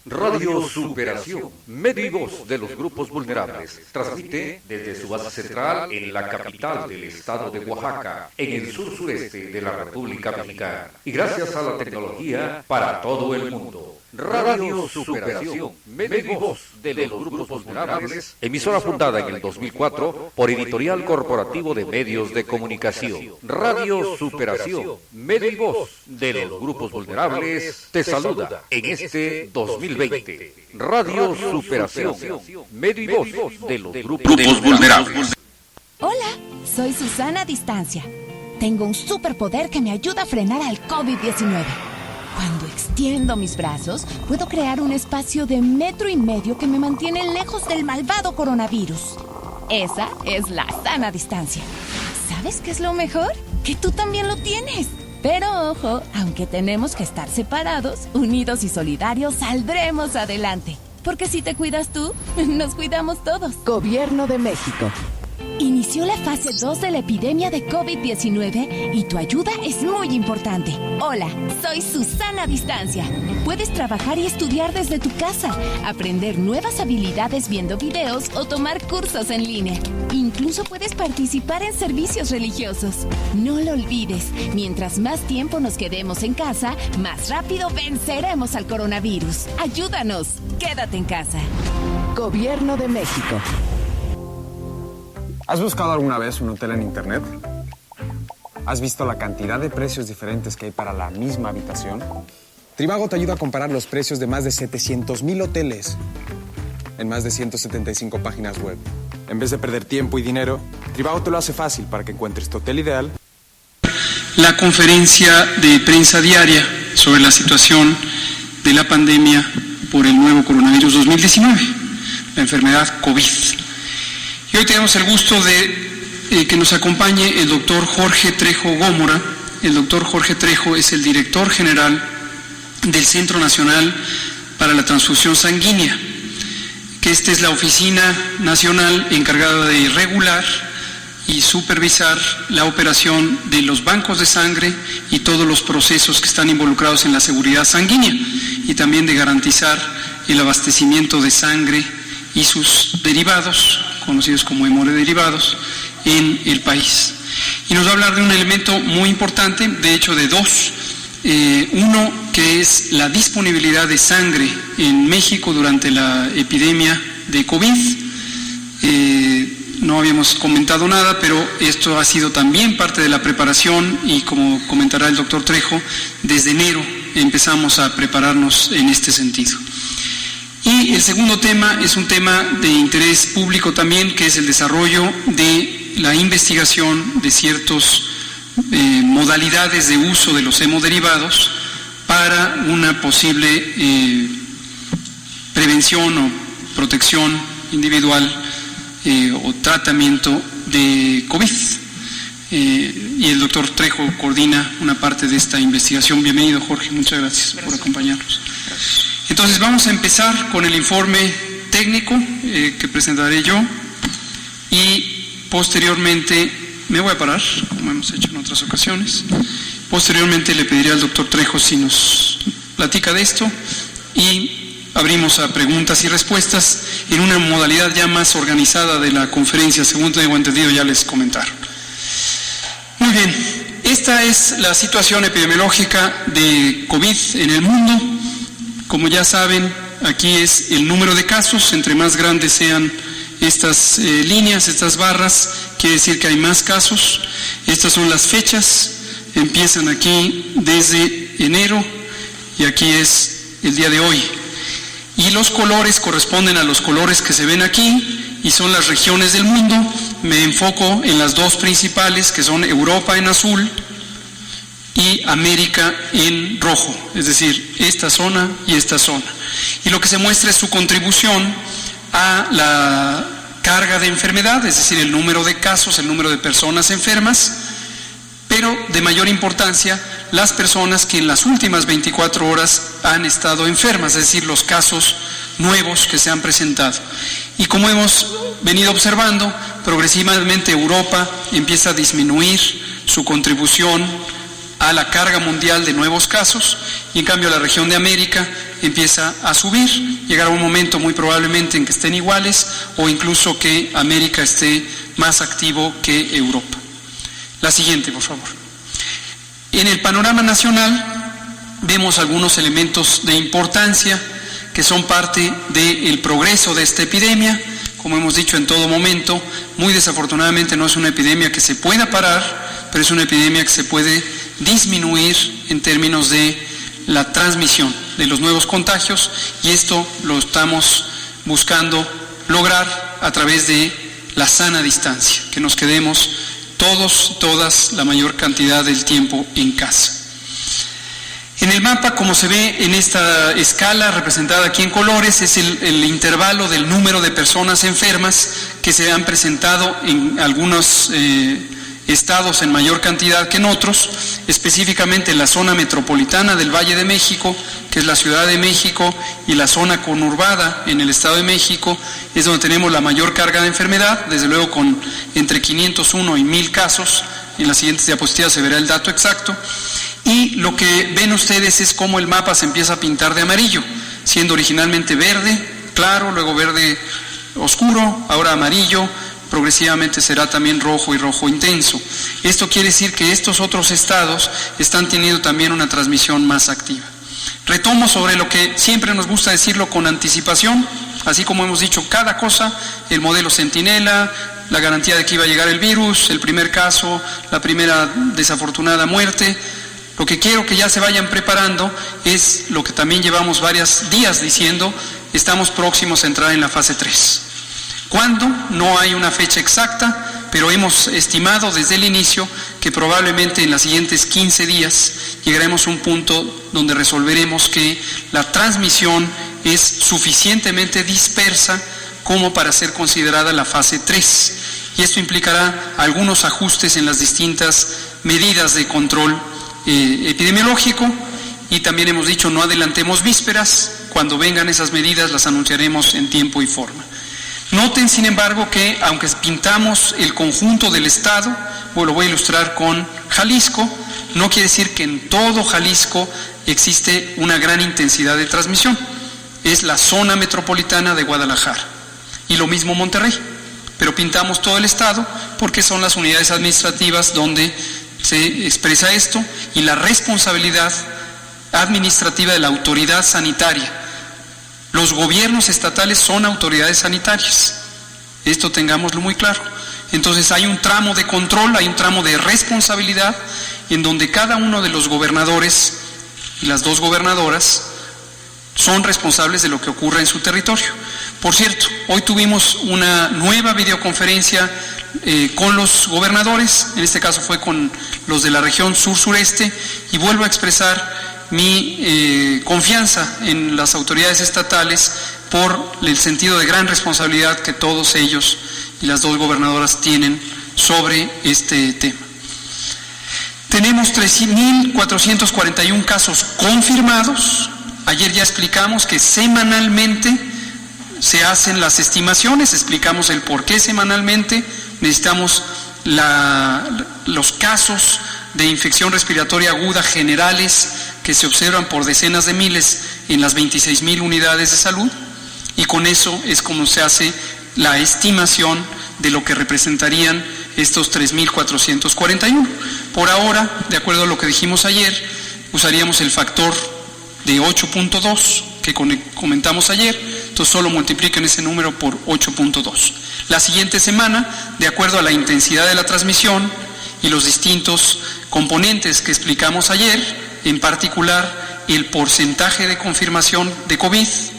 Radio Superación, medio y voz de los grupos vulnerables, transmite desde su base central en la capital del estado de Oaxaca, en el sur-sureste de la República Mexicana, y gracias a la tecnología para todo el mundo. Radio Superación, medio y voz de los grupos vulnerables, emisora fundada en el 2004 por Editorial Corporativo de Medios de Comunicación. Radio Superación, medio y voz de los grupos vulnerables, te saluda en este 2020. Radio Superación, medio y voz de los grupos vulnerables. Hola, soy Susana Distancia. Tengo un superpoder que me ayuda a frenar al COVID-19. Cuando extiendo mis brazos, puedo crear un espacio de 1,5 metros que me mantiene lejos del malvado coronavirus. Esa es la sana distancia. ¿Sabes qué es lo mejor? Que tú también lo tienes. Pero ojo, aunque tenemos que estar separados, unidos y solidarios, saldremos adelante. Porque si te cuidas tú, nos cuidamos todos. Gobierno de México. Inició la fase 2 de la epidemia de COVID-19 y tu ayuda es muy importante. Hola, soy Susana Distancia. Puedes trabajar y estudiar desde tu casa, aprender nuevas habilidades viendo videos o tomar cursos en línea. Incluso puedes participar en servicios religiosos. No lo olvides, mientras más tiempo nos quedemos en casa, más rápido venceremos al coronavirus. Ayúdanos, quédate en casa. Gobierno de México. ¿Has buscado alguna vez un hotel en internet? ¿Has visto la cantidad de precios diferentes que hay para la misma habitación? Trivago te ayuda a comparar los precios de más de 700,000 hoteles en más de 175 páginas web. En vez de perder tiempo y dinero, Trivago te lo hace fácil para que encuentres tu hotel ideal. La conferencia de prensa diaria sobre la situación de la pandemia por el nuevo coronavirus 2019, la enfermedad COVID. Y hoy tenemos el gusto de que nos acompañe el doctor Jorge Trejo Gómora. El doctor Jorge Trejo es el director general del Centro Nacional para la Transfusión Sanguínea, que esta es la oficina nacional encargada de regular y supervisar la operación de los bancos de sangre y todos los procesos que están involucrados en la seguridad sanguínea, y también de garantizar el abastecimiento de sangre y sus derivados, conocidos como hemoderivados, en el país. Y nos va a hablar de un elemento muy importante, de hecho de dos. Uno, que es la disponibilidad de sangre en México durante la epidemia de COVID. No habíamos comentado nada, pero esto ha sido también parte de la preparación, y como comentará el doctor Trejo, desde enero empezamos a prepararnos en este sentido. Y el segundo tema es un tema de interés público también, que es el desarrollo de la investigación de ciertas modalidades de uso de los hemoderivados para una posible prevención o protección individual o tratamiento de COVID. Y el doctor Trejo coordina una parte de esta investigación. Bienvenido, Jorge, muchas gracias por acompañarnos. Entonces vamos a empezar con el informe técnico que presentaré yo, y posteriormente me voy a parar, como hemos hecho en otras ocasiones. Posteriormente le pediré al doctor Trejo si nos platica de esto, y abrimos a preguntas y respuestas en una modalidad ya más organizada de la conferencia, según tengo entendido ya les comentaron. Muy bien, esta es la situación epidemiológica de COVID en el mundo. Como ya saben, aquí es el número de casos. Entre más grandes sean estas líneas, estas barras, quiere decir que hay más casos. Estas son las fechas, empiezan aquí desde enero y aquí es el día de hoy. Y los colores corresponden a los colores que se ven aquí y son las regiones del mundo. Me enfoco en las dos principales, que son Europa en azul y América en rojo, es decir, esta zona y esta zona. Y lo que se muestra es su contribución a la carga de enfermedad, es decir, el número de casos, el número de personas enfermas, pero de mayor importancia, las personas que en las últimas 24 horas han estado enfermas, es decir, los casos nuevos que se han presentado. Y como hemos venido observando, progresivamente Europa empieza a disminuir su contribución a la carga mundial de nuevos casos, y en cambio la región de América empieza a subir. Llegará un momento muy probablemente en que estén iguales o incluso que América esté más activo que Europa. La siguiente, por favor. En el panorama nacional vemos algunos elementos de importancia que son parte del progreso de esta epidemia. Como hemos dicho en todo momento, muy desafortunadamente no es una epidemia que se pueda parar, pero es una epidemia que se puede disminuir en términos de la transmisión de los nuevos contagios, y esto lo estamos buscando lograr a través de la sana distancia, que nos quedemos todas, la mayor cantidad del tiempo en casa. En el mapa, como se ve en esta escala representada aquí en colores, es el intervalo del número de personas enfermas que se han presentado en algunos estados en mayor cantidad que en otros, específicamente en la zona metropolitana del Valle de México, que es la Ciudad de México, y la zona conurbada en el Estado de México, es donde tenemos la mayor carga de enfermedad, desde luego con entre 501 y 1000 casos. En las siguientes diapositivas se verá el dato exacto. Y lo que ven ustedes es cómo el mapa se empieza a pintar de amarillo, siendo originalmente verde claro, luego verde oscuro, ahora amarillo, progresivamente será también rojo y rojo intenso. Esto quiere decir que estos otros estados están teniendo también una transmisión más activa. Retomo sobre lo que siempre nos gusta decirlo con anticipación, así como hemos dicho cada cosa, el modelo Centinela, la garantía de que iba a llegar el virus, el primer caso, la primera desafortunada muerte. Lo que quiero que ya se vayan preparando es lo que también llevamos varios días diciendo: estamos próximos a entrar en la fase 3. ¿Cuándo? No hay una fecha exacta, pero hemos estimado desde el inicio que probablemente en los siguientes 15 días llegaremos a un punto donde resolveremos que la transmisión es suficientemente dispersa como para ser considerada la fase 3. Y esto implicará algunos ajustes en las distintas medidas de control epidemiológico, y también hemos dicho no adelantemos vísperas, cuando vengan esas medidas las anunciaremos en tiempo y forma. Noten, sin embargo, que aunque pintamos el conjunto del estado, lo voy a ilustrar con Jalisco, no quiere decir que en todo Jalisco existe una gran intensidad de transmisión. Es la zona metropolitana de Guadalajara, y lo mismo Monterrey, pero pintamos todo el estado porque son las unidades administrativas donde se expresa esto, y la responsabilidad administrativa de la autoridad sanitaria. Los gobiernos estatales son autoridades sanitarias, esto tengámoslo muy claro. Entonces hay un tramo de control, hay un tramo de responsabilidad en donde cada uno de los gobernadores y las dos gobernadoras son responsables de lo que ocurra en su territorio. Por cierto, hoy tuvimos una nueva videoconferencia con los gobernadores, en este caso fue con los de la región sur-sureste, y vuelvo a expresar mi confianza en las autoridades estatales por el sentido de gran responsabilidad que todos ellos y las dos gobernadoras tienen sobre este tema. Tenemos 3.441 casos confirmados. Ayer ya explicamos que semanalmente se hacen las estimaciones, explicamos el por qué semanalmente. Necesitamos los casos de infección respiratoria aguda generales que se observan por decenas de miles en las 26,000 unidades de salud, y con eso es como se hace la estimación de lo que representarían estos 3.441. Por ahora, de acuerdo a lo que dijimos ayer, usaríamos el factor de 8.2 que comentamos ayer, entonces solo multipliquen ese número por 8.2. La siguiente semana, de acuerdo a la intensidad de la transmisión y los distintos componentes que explicamos ayer, en particular el porcentaje de confirmación de COVID, es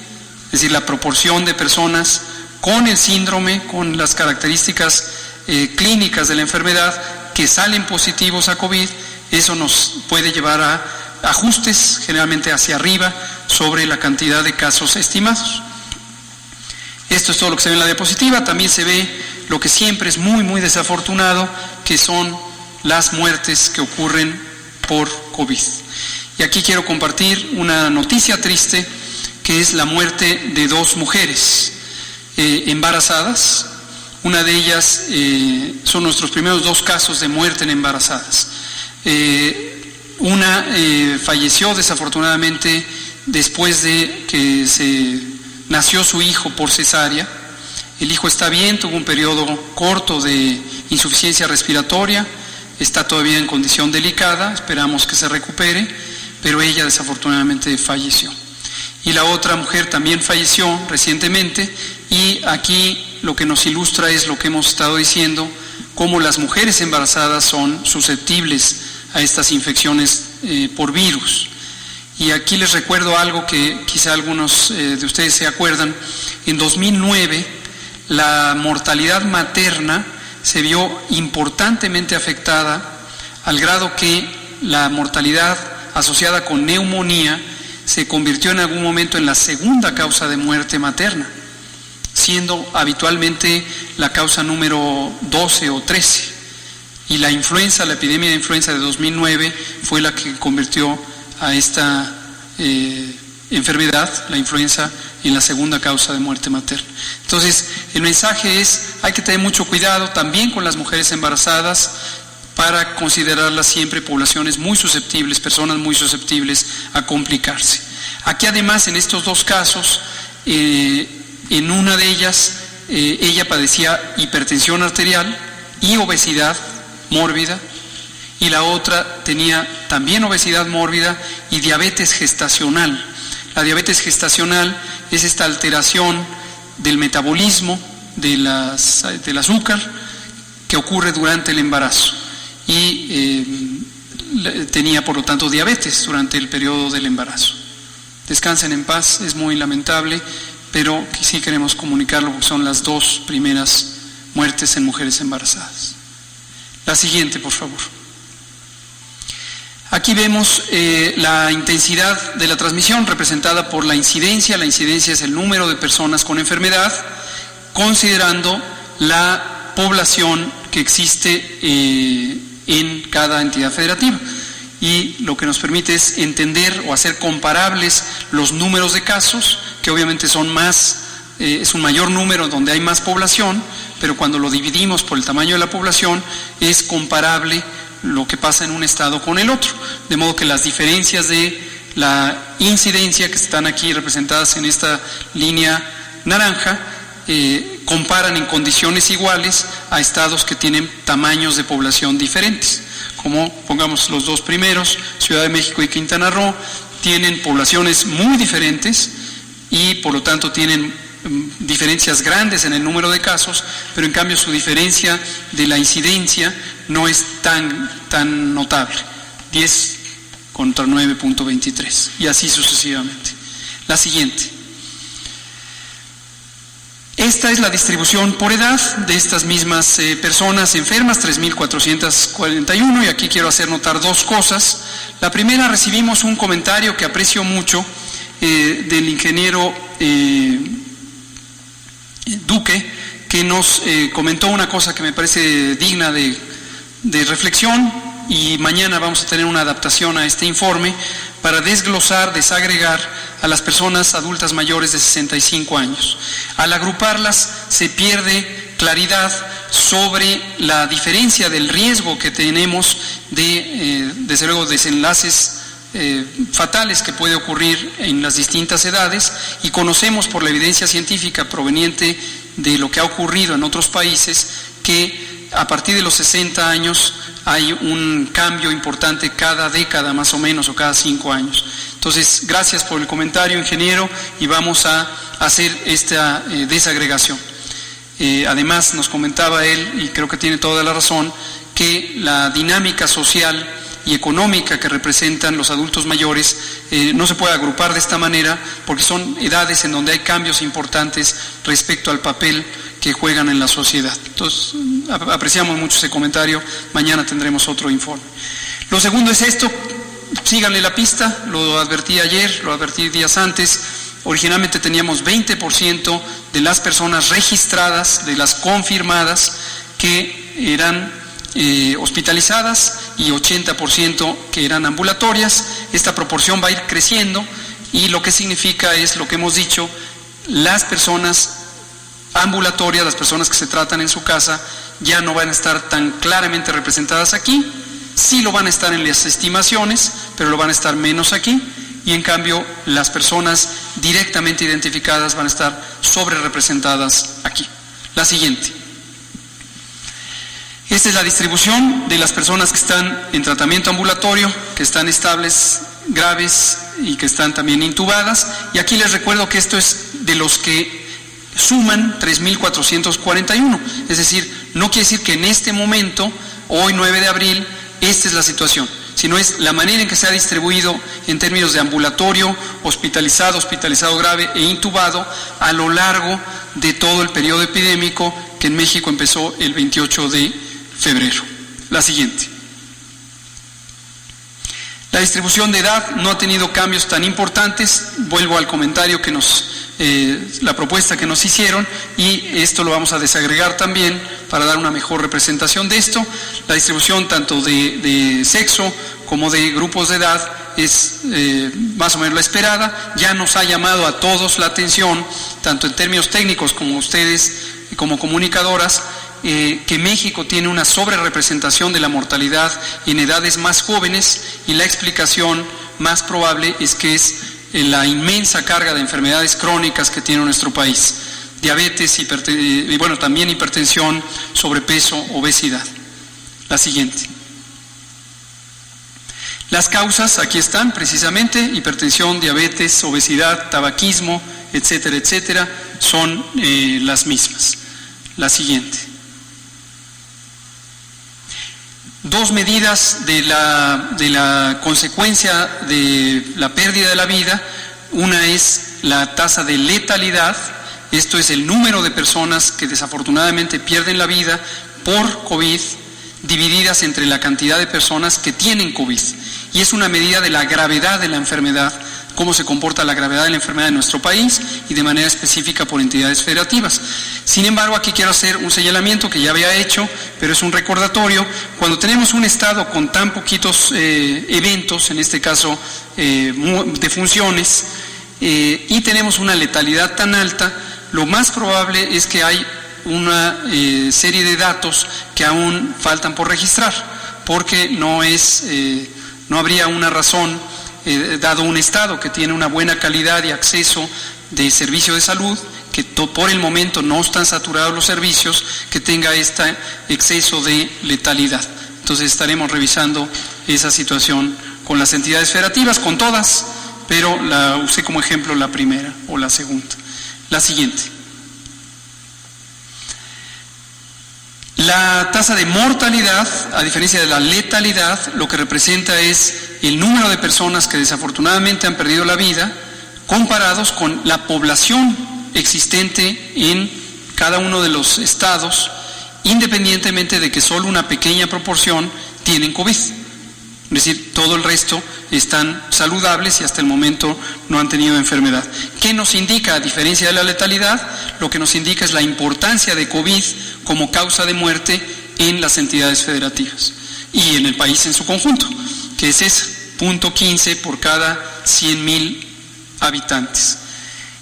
decir, la proporción de personas con el síndrome, con las características clínicas de la enfermedad que salen positivos a COVID, eso nos puede llevar a ajustes generalmente hacia arriba sobre la cantidad de casos estimados. Esto es todo lo que se ve en la diapositiva. También se ve lo que siempre es muy, muy desafortunado, que son las muertes que ocurren por COVID. Y aquí quiero compartir una noticia triste, que es la muerte de 2 mujeres embarazadas. Una de ellas son nuestros primeros 2 casos de muerte en embarazadas. Una falleció desafortunadamente después de que nació su hijo por cesárea. El hijo está bien, tuvo un periodo corto de insuficiencia respiratoria, está todavía en condición delicada, esperamos que se recupere, pero ella desafortunadamente falleció. Y la otra mujer también falleció recientemente, y aquí lo que nos ilustra es lo que hemos estado diciendo, cómo las mujeres embarazadas son susceptibles a estas infecciones por virus. Y aquí les recuerdo algo que quizá algunos de ustedes se acuerdan. En 2009 la mortalidad materna se vio importantemente afectada, al grado que la mortalidad asociada con neumonía se convirtió en algún momento en la segunda causa de muerte materna, siendo habitualmente la causa número 12 o 13. Y la epidemia de influenza de 2009 fue la que convirtió a esta enfermedad, la influenza, en la segunda causa de muerte materna. Entonces, el mensaje es, hay que tener mucho cuidado también con las mujeres embarazadas, para considerarlas siempre poblaciones muy susceptibles, personas muy susceptibles a complicarse. Aquí además, en estos dos casos, en una de ellas, ella padecía hipertensión arterial y obesidad mórbida, y la otra tenía también obesidad mórbida y diabetes gestacional. La diabetes gestacional es esta alteración del metabolismo del azúcar que ocurre durante el embarazo, y tenía por lo tanto diabetes durante el periodo del embarazo. Descansen en paz, es muy lamentable, pero sí queremos comunicarlo porque son las dos primeras muertes en mujeres embarazadas. La siguiente, por favor. Aquí vemos la intensidad de la transmisión representada por la incidencia. La incidencia es el número de personas con enfermedad, considerando la población que existe en cada entidad federativa. Y lo que nos permite es entender o hacer comparables los números de casos, que obviamente son es un mayor número donde hay más población, pero cuando lo dividimos por el tamaño de la población es comparable lo que pasa en un estado con el otro, de modo que las diferencias de la incidencia que están aquí representadas en esta línea naranja comparan en condiciones iguales a estados que tienen tamaños de población diferentes, como pongamos los dos primeros, Ciudad de México y Quintana Roo, tienen poblaciones muy diferentes y por lo tanto tienen diferencias grandes en el número de casos, pero en cambio su diferencia de la incidencia no es tan notable, 10 contra 9.23, y así sucesivamente. La siguiente. Esta es la distribución por edad de estas mismas personas enfermas, 3.441, y aquí quiero hacer notar dos cosas. La primera, recibimos un comentario que aprecio mucho del ingeniero Duque, que nos comentó una cosa que me parece digna de reflexión, y mañana vamos a tener una adaptación a este informe para desglosar, desagregar a las personas adultas mayores de 65 años. Al agruparlas se pierde claridad sobre la diferencia del riesgo que tenemos de, desde luego, desenlaces fatales que puede ocurrir en las distintas edades, y conocemos por la evidencia científica proveniente de lo que ha ocurrido en otros países que a partir de los 60 años hay un cambio importante cada década más o menos, o cada 5 años. Entonces, gracias por el comentario, ingeniero, y vamos a hacer esta desagregación. Además, nos comentaba él, y creo que tiene toda la razón, que la dinámica social y económica que representan los adultos mayores no se puede agrupar de esta manera, porque son edades en donde hay cambios importantes respecto al papel que juegan en la sociedad. Entonces, apreciamos mucho ese comentario, mañana tendremos otro informe. Lo segundo es esto, síganle la pista, lo advertí ayer, lo advertí días antes. Originalmente teníamos 20% de las personas registradas, de las confirmadas, que eran hospitalizadas, y 80% que eran ambulatorias. Esta proporción va a ir creciendo, y lo que significa es lo que hemos dicho: las personas ambulatorias, las personas que se tratan en su casa, ya no van a estar tan claramente representadas aquí, sí lo van a estar en las estimaciones, pero lo van a estar menos aquí, y en cambio las personas directamente identificadas van a estar sobre representadas aquí. La siguiente. Esta es la distribución de las personas que están en tratamiento ambulatorio, que están estables, graves y que están también intubadas. Y aquí les recuerdo que esto es de los que suman 3.441. Es decir, no quiere decir que en este momento, hoy 9 de abril, esta es la situación, sino es la manera en que se ha distribuido en términos de ambulatorio, hospitalizado, hospitalizado grave e intubado a lo largo de todo el periodo epidémico que en México empezó el 28 de febrero. La siguiente. La distribución de edad no ha tenido cambios tan importantes. Vuelvo al comentario que la propuesta que nos hicieron, y esto lo vamos a desagregar también para dar una mejor representación de esto. La distribución tanto de sexo como de grupos de edad es más o menos la esperada. Ya nos ha llamado a todos la atención, tanto en términos técnicos como ustedes como comunicadoras, que México tiene una sobrerepresentación de la mortalidad en edades más jóvenes, y la explicación más probable es que es la inmensa carga de enfermedades crónicas que tiene nuestro país: diabetes, y bueno, también hipertensión, sobrepeso, obesidad. La siguiente. Las causas aquí están precisamente: hipertensión, diabetes, obesidad, tabaquismo, etcétera, etcétera, son las mismas. La siguiente. Dos medidas de la consecuencia de la pérdida de la vida. Una es la tasa de letalidad. Esto es el número de personas que desafortunadamente pierden la vida por COVID, divididas entre la cantidad de personas que tienen COVID. Y es una medida de la gravedad de la enfermedad, cómo se comporta la gravedad de la enfermedad en nuestro país, y de manera específica por entidades federativas. Sin embargo, aquí quiero hacer un señalamiento que ya había hecho, pero es un recordatorio. Cuando tenemos un estado con tan poquitos eventos, en este caso defunciones, y tenemos una letalidad tan alta, lo más probable es que hay una serie de datos que aún faltan por registrar, porque no habría una razón, dado un estado que tiene una buena calidad y acceso de servicio de salud, que por el momento no están saturados los servicios, que tenga este exceso de letalidad. Entonces estaremos revisando esa situación con las entidades federativas, con todas, pero usé como ejemplo la primera o la segunda. La siguiente. La tasa de mortalidad, a diferencia de la letalidad, lo que representa es el número de personas que desafortunadamente han perdido la vida, comparados con la población existente en cada uno de los estados, independientemente de que solo una pequeña proporción tienen COVID. Es decir, todo el resto están saludables y hasta el momento no han tenido enfermedad. ¿Qué nos indica, a diferencia de la letalidad? Lo que nos indica es la importancia de COVID como causa de muerte en las entidades federativas y en el país en su conjunto, que es ese 0.15 por cada 100.000 habitantes.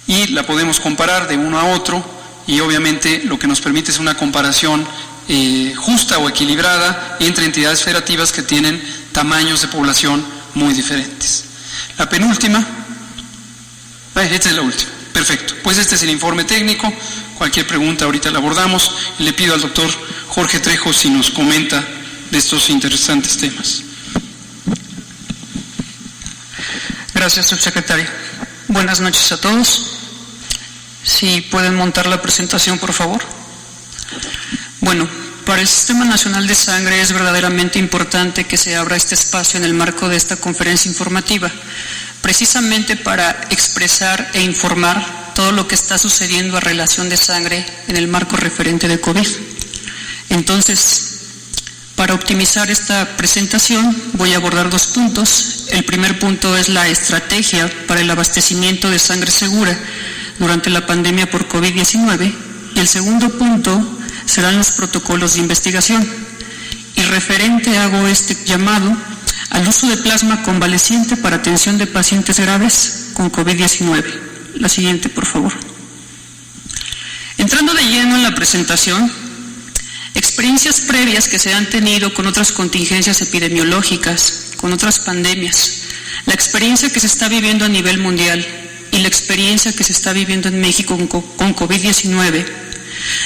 Y la podemos comparar de uno a otro, y obviamente lo que nos permite es una comparación justa o equilibrada entre entidades federativas que tienen tamaños de población muy diferentes. La penúltima, esta es la última, perfecto. Pues este es el informe técnico. Cualquier pregunta ahorita la abordamos, y le pido al doctor Jorge Trejo si nos comenta de estos interesantes temas. Gracias, subsecretario. Buenas noches a todos. Si pueden montar la presentación, por favor. Bueno, para el Sistema Nacional de Sangre es verdaderamente importante que se abra este espacio en el marco de esta conferencia informativa, precisamente para expresar e informar todo lo que está sucediendo a relación de sangre en el marco referente de COVID. Entonces, para optimizar esta presentación voy a abordar dos puntos. El primer punto es la estrategia para el abastecimiento de sangre segura durante la pandemia por COVID-19, y el segundo punto serán los protocolos de investigación. Y referente hago este llamado al uso de plasma convaleciente para atención de pacientes graves con COVID-19. La siguiente, por favor. Entrando de lleno en la presentación, experiencias previas que se han tenido con otras contingencias epidemiológicas, con otras pandemias, la experiencia que se está viviendo a nivel mundial y la experiencia que se está viviendo en México con COVID-19,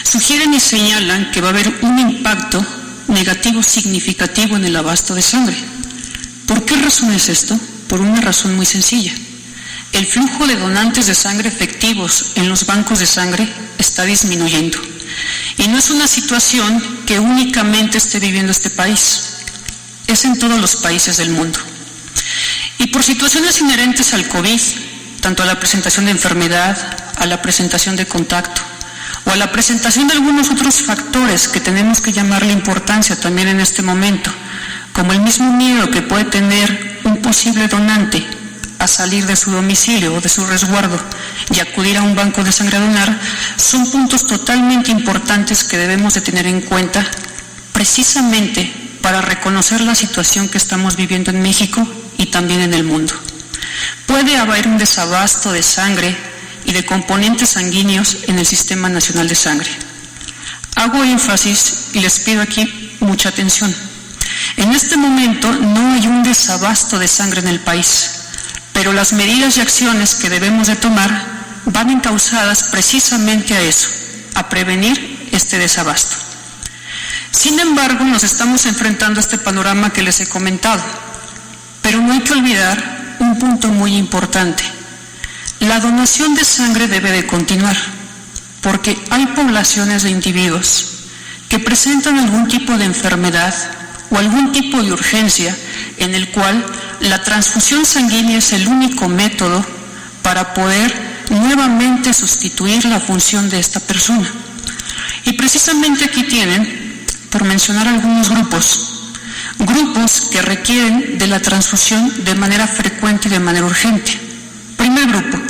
sugieren y señalan que va a haber un impacto negativo significativo en el abasto de sangre. ¿Por qué razón es esto? Por una razón muy sencilla. El flujo de donantes de sangre efectivos en los bancos de sangre está disminuyendo. Y no es una situación que únicamente esté viviendo este país, es en todos los países del mundo. Y por situaciones inherentes al COVID, tanto a la presentación de enfermedad, a la presentación de contacto, o a la presentación de algunos otros factores que tenemos que llamarle importancia también en este momento, como el mismo miedo que puede tener un posible donante a salir de su domicilio o de su resguardo y acudir a un banco de sangre a donar, son puntos totalmente importantes que debemos de tener en cuenta precisamente para reconocer la situación que estamos viviendo en México y también en el mundo. Puede haber un desabasto de sangre y de componentes sanguíneos en el Sistema Nacional de Sangre. Hago énfasis y les pido aquí mucha atención. En este momento no hay un desabasto de sangre en el país, pero las medidas y acciones que debemos de tomar van encausadas precisamente a eso, a prevenir este desabasto. Sin embargo, nos estamos enfrentando a este panorama que les he comentado, pero no hay que olvidar un punto muy importante. La donación de sangre debe de continuar, porque hay poblaciones de individuos que presentan algún tipo de enfermedad o algún tipo de urgencia en el cual la transfusión sanguínea es el único método para poder nuevamente sustituir la función de esta persona. Y precisamente aquí tienen, por mencionar algunos grupos que requieren de la transfusión de manera frecuente y de manera urgente. Primer grupo,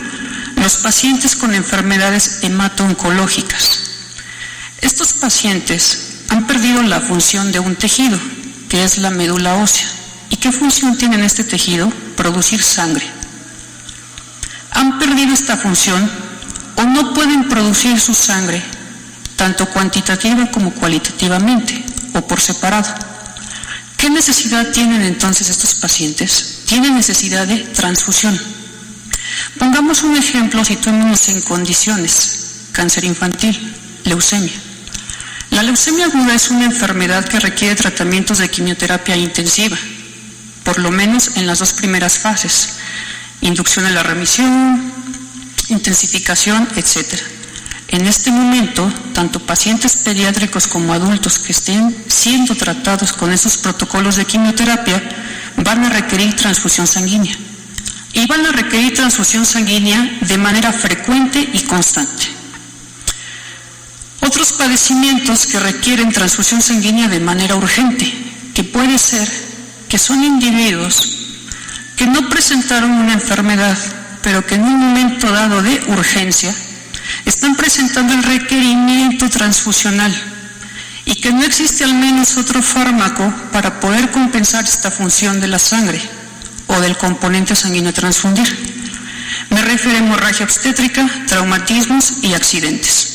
los pacientes con enfermedades hemato-oncológicas. Estos pacientes han perdido la función de un tejido, que es la médula ósea. ¿Y qué función tiene este tejido? Producir sangre. Han perdido esta función o no pueden producir su sangre, tanto cuantitativa como cualitativamente, o por separado. ¿Qué necesidad tienen entonces estos pacientes? Tienen necesidad de transfusión. Pongamos un ejemplo, situémonos en condiciones: cáncer infantil, leucemia. La leucemia aguda es una enfermedad que requiere tratamientos de quimioterapia intensiva, por lo menos en las 2 primeras fases: inducción a la remisión, intensificación, etc. En este momento, tanto pacientes pediátricos como adultos que estén siendo tratados con esos protocolos de quimioterapia van a requerir transfusión sanguínea. Y van a requerir transfusión sanguínea de manera frecuente y constante. Otros padecimientos que requieren transfusión sanguínea de manera urgente, que puede ser que son individuos que no presentaron una enfermedad, pero que en un momento dado de urgencia están presentando el requerimiento transfusional y que no existe al menos otro fármaco para poder compensar esta función de la sangre o del componente sanguíneo a transfundir. Me refiero a hemorragia obstétrica, traumatismos y accidentes.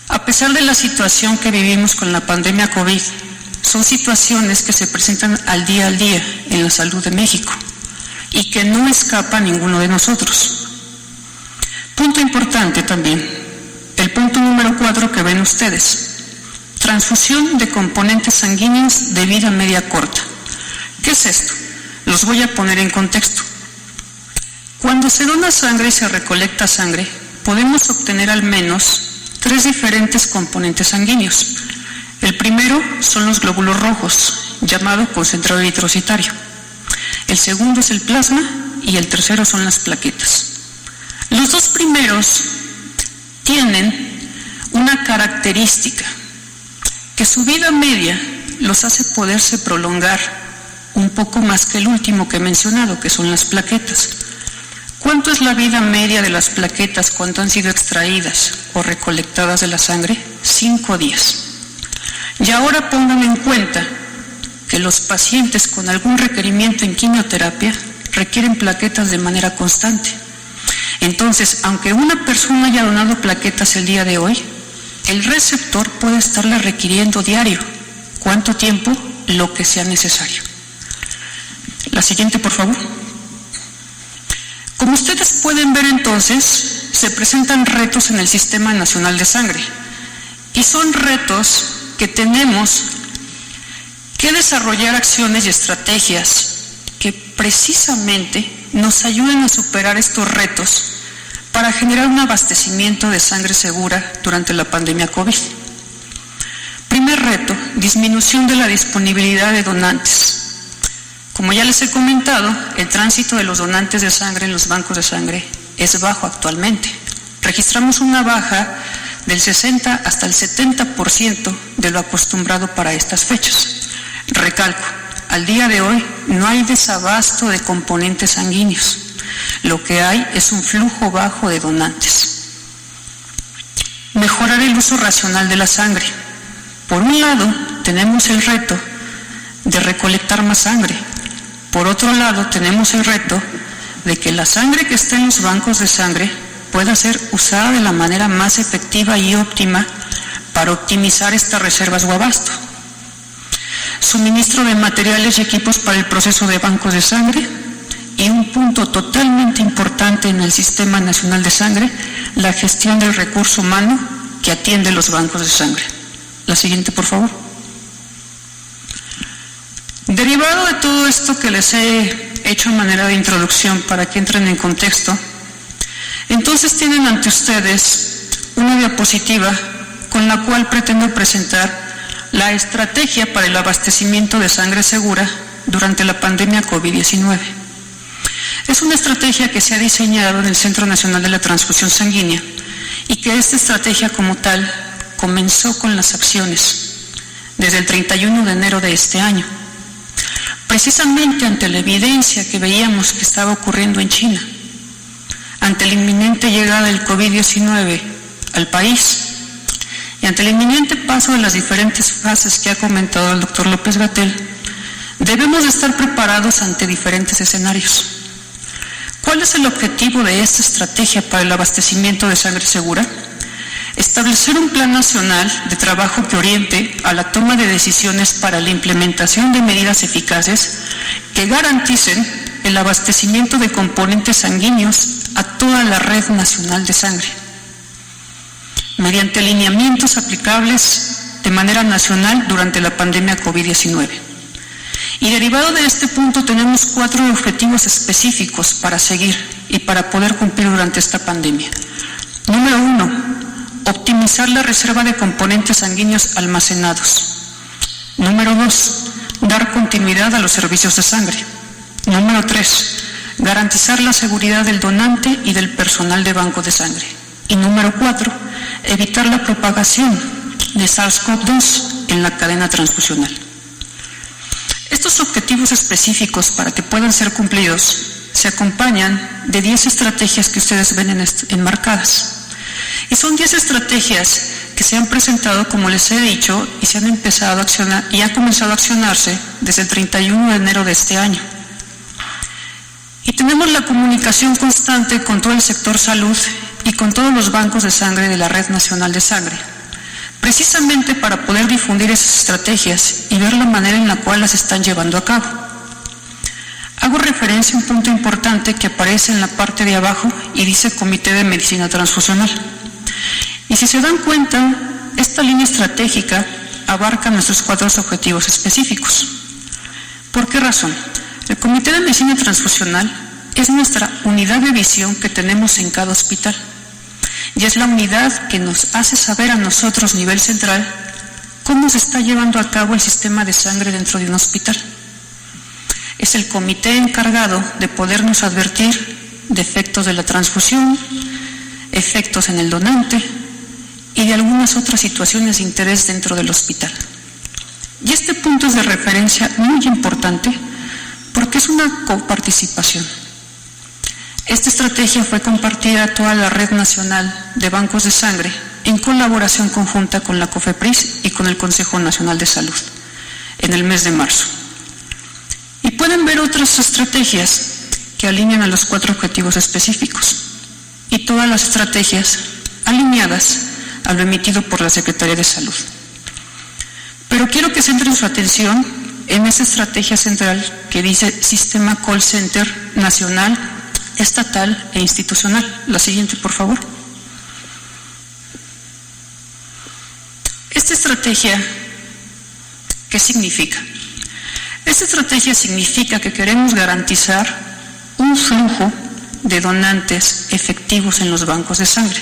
A pesar de la situación que vivimos con la pandemia COVID, son situaciones que se presentan al día en la salud de México y que no escapa a ninguno de nosotros. Punto importante también, el punto número 4 que ven ustedes: transfusión de componentes sanguíneos de vida media corta. ¿Qué es esto? Los voy a poner en contexto. Cuando se dona sangre y se recolecta sangre, podemos obtener al menos 3 diferentes componentes sanguíneos. El primero son los glóbulos rojos, llamado concentrado eritrocitario. El segundo es el plasma y el tercero son las plaquetas. Los 2 primeros tienen una característica, que su vida media los hace poderse prolongar un poco más que el último que he mencionado, que son las plaquetas. ¿Cuánto es la vida media de las plaquetas cuando han sido extraídas o recolectadas de la sangre? 5 días. Y ahora pongan en cuenta que los pacientes con algún requerimiento en quimioterapia requieren plaquetas de manera constante. Entonces, aunque una persona haya donado plaquetas el día de hoy, el receptor puede estarla requiriendo diario. ¿Cuánto tiempo? Lo que sea necesario. La siguiente, por favor. Como ustedes pueden ver entonces, se presentan retos en el Sistema Nacional de Sangre. Y son retos que tenemos que desarrollar acciones y estrategias que precisamente nos ayuden a superar estos retos para generar un abastecimiento de sangre segura durante la pandemia COVID. Primer reto, disminución de la disponibilidad de donantes. Como ya les he comentado, el tránsito de los donantes de sangre en los bancos de sangre es bajo actualmente. Registramos una baja del 60 hasta el 70% de lo acostumbrado para estas fechas. Recalco, al día de hoy no hay desabasto de componentes sanguíneos. Lo que hay es un flujo bajo de donantes. Mejorar el uso racional de la sangre. Por un lado, tenemos el reto de recolectar más sangre. Por otro lado, tenemos el reto de que la sangre que está en los bancos de sangre pueda ser usada de la manera más efectiva y óptima para optimizar estas reservas o abasto. Suministro de materiales y equipos para el proceso de bancos de sangre y un punto totalmente importante en el Sistema Nacional de Sangre, la gestión del recurso humano que atiende los bancos de sangre. La siguiente, por favor. Derivado de todo esto que les he hecho en manera de introducción para que entren en contexto, entonces tienen ante ustedes una diapositiva con la cual pretendo presentar la estrategia para el abastecimiento de sangre segura durante la pandemia COVID-19. Es una estrategia que se ha diseñado en el Centro Nacional de la Transfusión Sanguínea y que esta estrategia como tal comenzó con las acciones desde el 31 de enero de este año, precisamente ante la evidencia que veíamos que estaba ocurriendo en China, ante la inminente llegada del COVID-19 al país y ante el inminente paso de las diferentes fases que ha comentado el doctor López-Gatell, debemos de estar preparados ante diferentes escenarios. ¿Cuál es el objetivo de esta estrategia para el abastecimiento de sangre segura? Establecer un plan nacional de trabajo que oriente a la toma de decisiones para la implementación de medidas eficaces que garanticen el abastecimiento de componentes sanguíneos a toda la red nacional de sangre, mediante lineamientos aplicables de manera nacional durante la pandemia COVID-19. Y derivado de este punto tenemos 4 objetivos específicos para seguir y para poder cumplir durante esta pandemia. Número 1, optimizar la reserva de componentes sanguíneos almacenados. Número 2, dar continuidad a los servicios de sangre. Número 3, garantizar la seguridad del donante y del personal de banco de sangre. Y número 4, evitar la propagación de SARS-CoV-2 en la cadena transfusional. Estos objetivos específicos, para que puedan ser cumplidos, se acompañan de 10 estrategias que ustedes ven enmarcadas. Y son 10 estrategias que se han presentado, como les he dicho, y se han empezado a accionar y ha comenzado a accionarse desde el 31 de enero de este año. Y tenemos la comunicación constante con todo el sector salud y con todos los bancos de sangre de la Red Nacional de Sangre, precisamente para poder difundir esas estrategias y ver la manera en la cual las están llevando a cabo. Hago referencia a un punto importante que aparece en la parte de abajo y dice Comité de Medicina Transfusional. Y si se dan cuenta, esta línea estratégica abarca nuestros 4 objetivos específicos. ¿Por qué razón? El Comité de Medicina Transfusional es nuestra unidad de visión que tenemos en cada hospital. Y es la unidad que nos hace saber a nosotros, nivel central, cómo se está llevando a cabo el sistema de sangre dentro de un hospital. Es el comité encargado de podernos advertir de efectos de la transfusión, efectos en el donante y de algunas otras situaciones de interés dentro del hospital. Y este punto es de referencia muy importante porque es una coparticipación. Esta estrategia fue compartida a toda la red nacional de bancos de sangre en colaboración conjunta con la COFEPRIS y con el Consejo Nacional de Salud en el mes de marzo. Y pueden ver otras estrategias que alinean a los 4 objetivos específicos. Y todas las estrategias alineadas a lo emitido por la Secretaría de Salud. Pero quiero que centren su atención en esa estrategia central que dice Sistema Call Center Nacional, Estatal e Institucional. La siguiente, por favor. Esta estrategia, ¿qué significa? Esta estrategia significa que queremos garantizar un flujo de donantes efectivos en los bancos de sangre.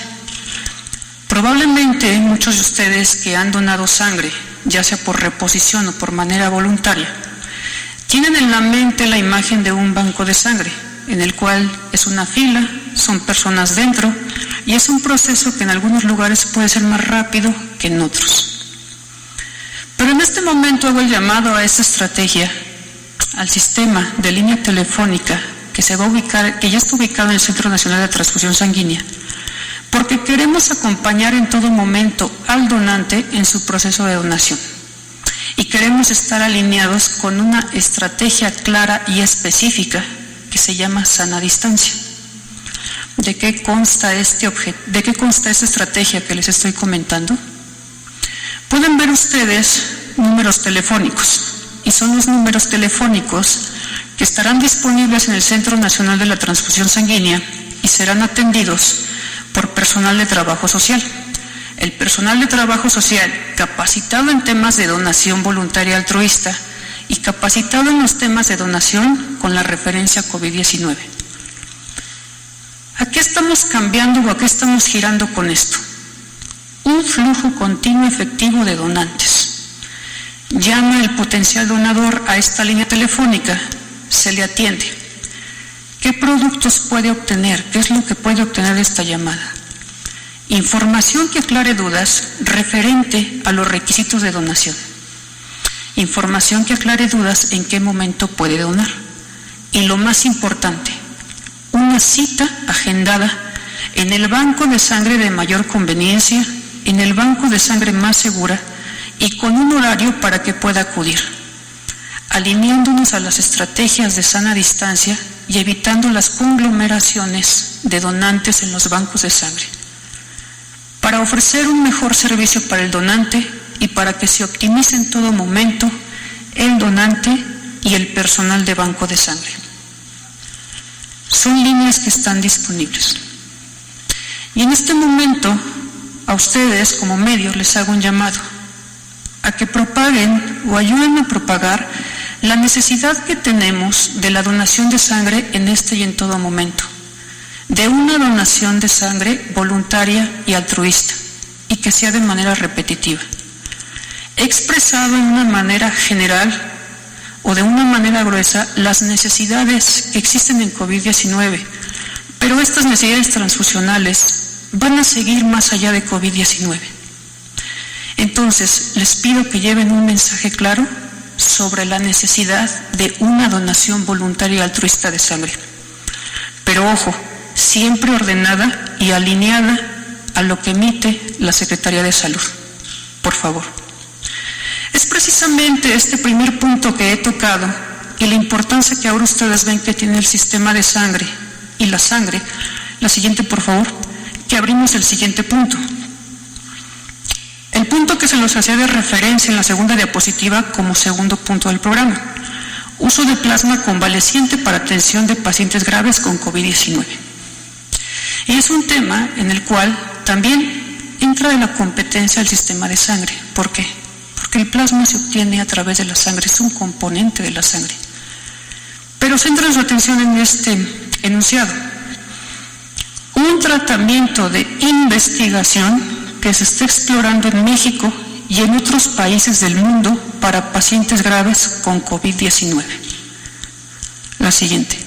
Probablemente muchos de ustedes que han donado sangre, ya sea por reposición o por manera voluntaria, tienen en la mente la imagen de un banco de sangre, en el cual es una fila, son personas dentro, y es un proceso que en algunos lugares puede ser más rápido que en otros. Pero en este momento hago el llamado a esta estrategia, al sistema de línea telefónica que ya está ubicado en el Centro Nacional de Transfusión Sanguínea, porque queremos acompañar en todo momento al donante en su proceso de donación. Y queremos estar alineados con una estrategia clara y específica que se llama sana distancia. ¿De qué consta esta estrategia que les estoy comentando? Pueden ver ustedes números telefónicos, y son los números telefónicos que estarán disponibles en el Centro Nacional de la Transfusión Sanguínea y serán atendidos por personal de trabajo social. El personal de trabajo social capacitado en temas de donación voluntaria altruista y capacitado en los temas de donación con la referencia COVID-19. ¿A qué estamos cambiando o a qué estamos girando con esto? Un flujo continuo efectivo de donantes. Llama el potencial donador a esta línea telefónica, se le atiende. ¿Qué productos puede obtener? ¿Qué es lo que puede obtener de esta llamada? Información que aclare dudas referente a los requisitos de donación. Información que aclare dudas en qué momento puede donar. Y lo más importante, una cita agendada en el banco de sangre de mayor conveniencia, en el banco de sangre más segura y con un horario para que pueda acudir, alineándonos a las estrategias de sana distancia y evitando las conglomeraciones de donantes en los bancos de sangre, para ofrecer un mejor servicio para el donante y para que se optimice en todo momento el donante y el personal de banco de sangre. Son líneas que están disponibles. Y en este momento, a ustedes como medios les hago un llamado a que propaguen o ayuden a propagar la necesidad que tenemos de la donación de sangre en este y en todo momento, de una donación de sangre voluntaria y altruista, y que sea de manera repetitiva. He expresado de una manera general o de una manera gruesa las necesidades que existen en COVID-19, pero estas necesidades transfusionales van a seguir más allá de COVID-19. Entonces, les pido que lleven un mensaje claro sobre la necesidad de una donación voluntaria y altruista de sangre. Pero ojo, siempre ordenada y alineada a lo que emite la Secretaría de Salud. Por favor. Es precisamente este primer punto que he tocado y la importancia que ahora ustedes ven que tiene el sistema de sangre y la sangre. La siguiente, por favor, que abrimos el siguiente punto. El punto que se los hacía de referencia en la segunda diapositiva como segundo punto del programa. Uso de plasma convaleciente para atención de pacientes graves con COVID-19. Y es un tema en el cual también entra de la competencia el sistema de sangre. ¿Por qué? Porque el plasma se obtiene a través de la sangre, es un componente de la sangre. Pero centren su atención en este enunciado. Un tratamiento de investigación que se está explorando en México y en otros países del mundo para pacientes graves con COVID-19. La siguiente.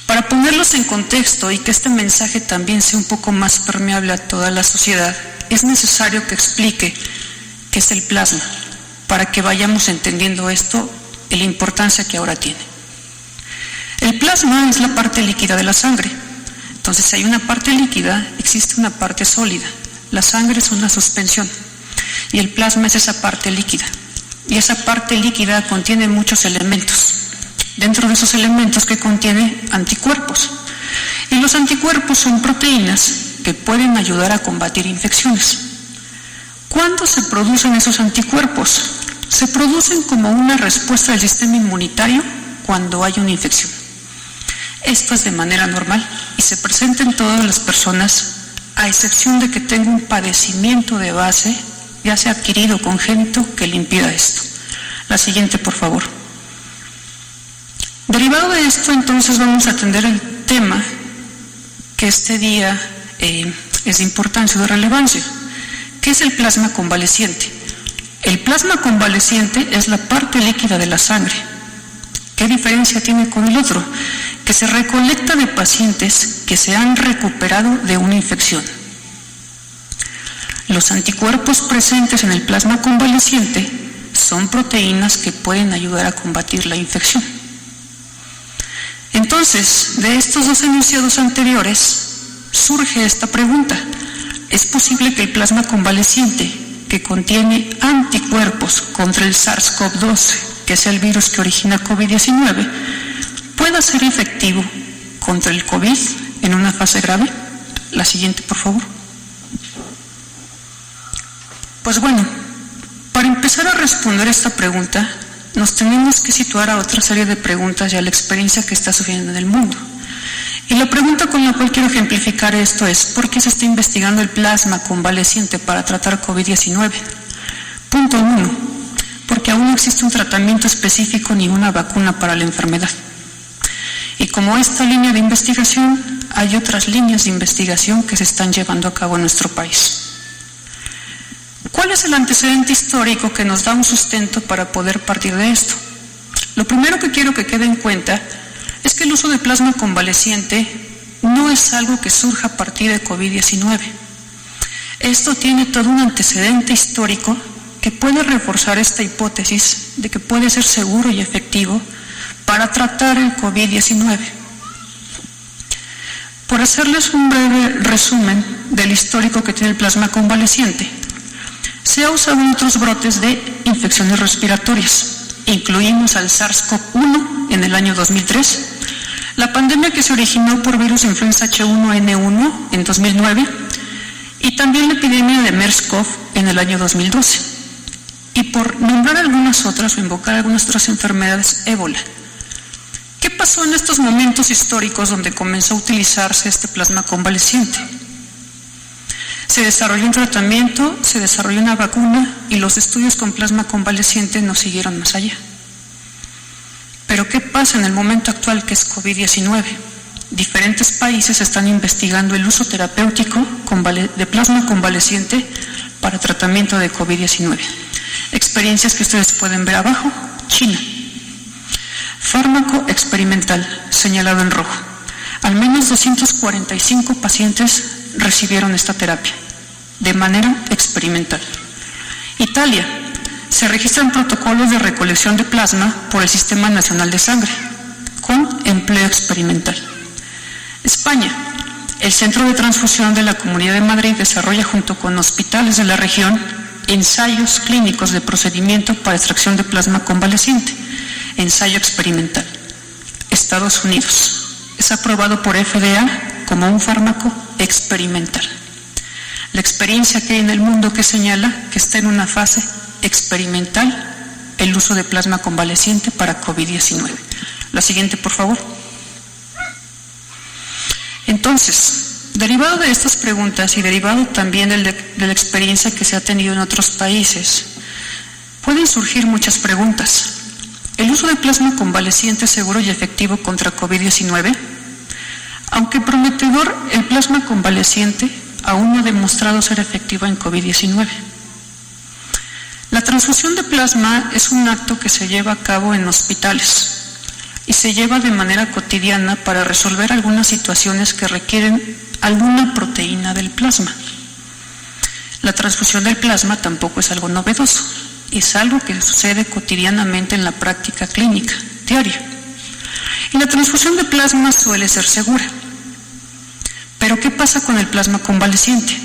Para ponerlos en contexto y que este mensaje también sea un poco más permeable a toda la sociedad, es necesario que explique qué es el plasma, para que vayamos entendiendo esto y la importancia que ahora tiene. El plasma es la parte líquida de la sangre. Entonces, si hay una parte líquida, existe una parte sólida. La sangre es una suspensión y el plasma es esa parte líquida. Y esa parte líquida contiene muchos elementos. Dentro de esos elementos que contiene anticuerpos. Y los anticuerpos son proteínas que pueden ayudar a combatir infecciones. ¿Cuándo se producen esos anticuerpos? Se producen como una respuesta del sistema inmunitario cuando hay una infección. Esto es de manera normal y se presenta en todas las personas, a excepción de que tenga un padecimiento de base, ya sea adquirido o congénito, que le impida esto. La siguiente, por favor. Derivado de esto, entonces, vamos a atender el tema que este día es de importancia o de relevancia, que es el plasma convaleciente. El plasma convaleciente es la parte líquida de la sangre. ¿Qué diferencia tiene con el otro? Que se recolecta de pacientes que se han recuperado de una infección. Los anticuerpos presentes en el plasma convaleciente son proteínas que pueden ayudar a combatir la infección. Entonces, de estos dos enunciados anteriores, surge esta pregunta. ¿Es posible que el plasma convaleciente, que contiene anticuerpos contra el SARS-CoV-2, que es el virus que origina COVID-19, pueda ser efectivo contra el COVID en una fase grave? La siguiente, por favor. Pues bueno, para empezar a responder esta pregunta, nos tenemos que situar a otra serie de preguntas y a la experiencia que está sucediendo en el mundo. Y la pregunta con la cual quiero ejemplificar esto es: ¿por qué se está investigando el plasma convaleciente para tratar COVID-19? Punto 1. Porque aún no existe un tratamiento específico ni una vacuna para la enfermedad. Y como esta línea de investigación, hay otras líneas de investigación que se están llevando a cabo en nuestro país. ¿Cuál es el antecedente histórico que nos da un sustento para poder partir de esto? Lo primero que quiero que quede en cuenta es que el uso de plasma convaleciente no es algo que surja a partir de COVID-19. Esto tiene todo un antecedente histórico que puede reforzar esta hipótesis de que puede ser seguro y efectivo para tratar el COVID-19. Por hacerles un breve resumen del histórico que tiene el plasma convaleciente, se ha usado en otros brotes de infecciones respiratorias. Incluimos al SARS-CoV-1 en el año 2003, la pandemia que se originó por virus de influenza H1N1 en 2009 y también la epidemia de MERS-CoV en el año 2012. Y por nombrar algunas otras o invocar algunas otras enfermedades, ébola. ¿Qué pasó en estos momentos históricos donde comenzó a utilizarse este plasma convaleciente? Se desarrolló un tratamiento, se desarrolló una vacuna y los estudios con plasma convaleciente no siguieron más allá. Pero ¿qué pasa en el momento actual que es COVID-19? Diferentes países están investigando el uso terapéutico de plasma convaleciente para tratamiento de COVID-19. Experiencias que ustedes pueden ver abajo. China. Fármaco experimental, señalado en rojo. Al menos 245 pacientes recibieron esta terapia de manera experimental. Italia. Se registran protocolos de recolección de plasma por el Sistema Nacional de Sangre con empleo experimental. España. El Centro de Transfusión de la Comunidad de Madrid desarrolla junto con hospitales de la región ensayos clínicos de procedimiento para extracción de plasma convaleciente, ensayo experimental. Estados Unidos. Es aprobado por FDA como un fármaco experimental. La experiencia que hay en el mundo que señala que está en una fase experimental el uso de plasma convaleciente para COVID-19. La siguiente, por favor. Entonces, derivado de estas preguntas y derivado también de la experiencia que se ha tenido en otros países, pueden surgir muchas preguntas. ¿El uso de plasma convaleciente es seguro y efectivo contra COVID-19? Aunque prometedor, el plasma convaleciente aún no ha demostrado ser efectivo en COVID-19. La transfusión de plasma es un acto que se lleva a cabo en hospitales y se lleva de manera cotidiana para resolver algunas situaciones que requieren alguna proteína del plasma. La transfusión del plasma tampoco es algo novedoso, es algo que sucede cotidianamente en la práctica clínica diaria. Y la transfusión de plasma suele ser segura. Pero ¿qué pasa con el plasma convaleciente?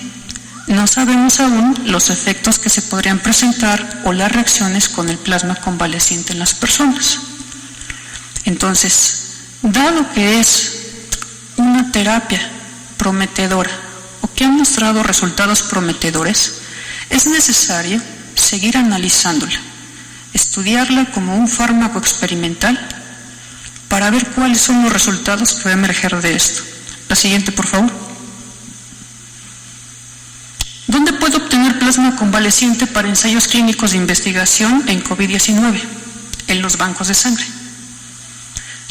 No sabemos aún los efectos que se podrían presentar o las reacciones con el plasma convaleciente en las personas. Entonces, dado que es una terapia prometedora o que han mostrado resultados prometedores, es necesario seguir analizándola, estudiarla como un fármaco experimental para ver cuáles son los resultados que va a emerger de esto. La siguiente, por favor. ¿Dónde puedo obtener plasma convaleciente para ensayos clínicos de investigación en COVID-19? En los bancos de sangre.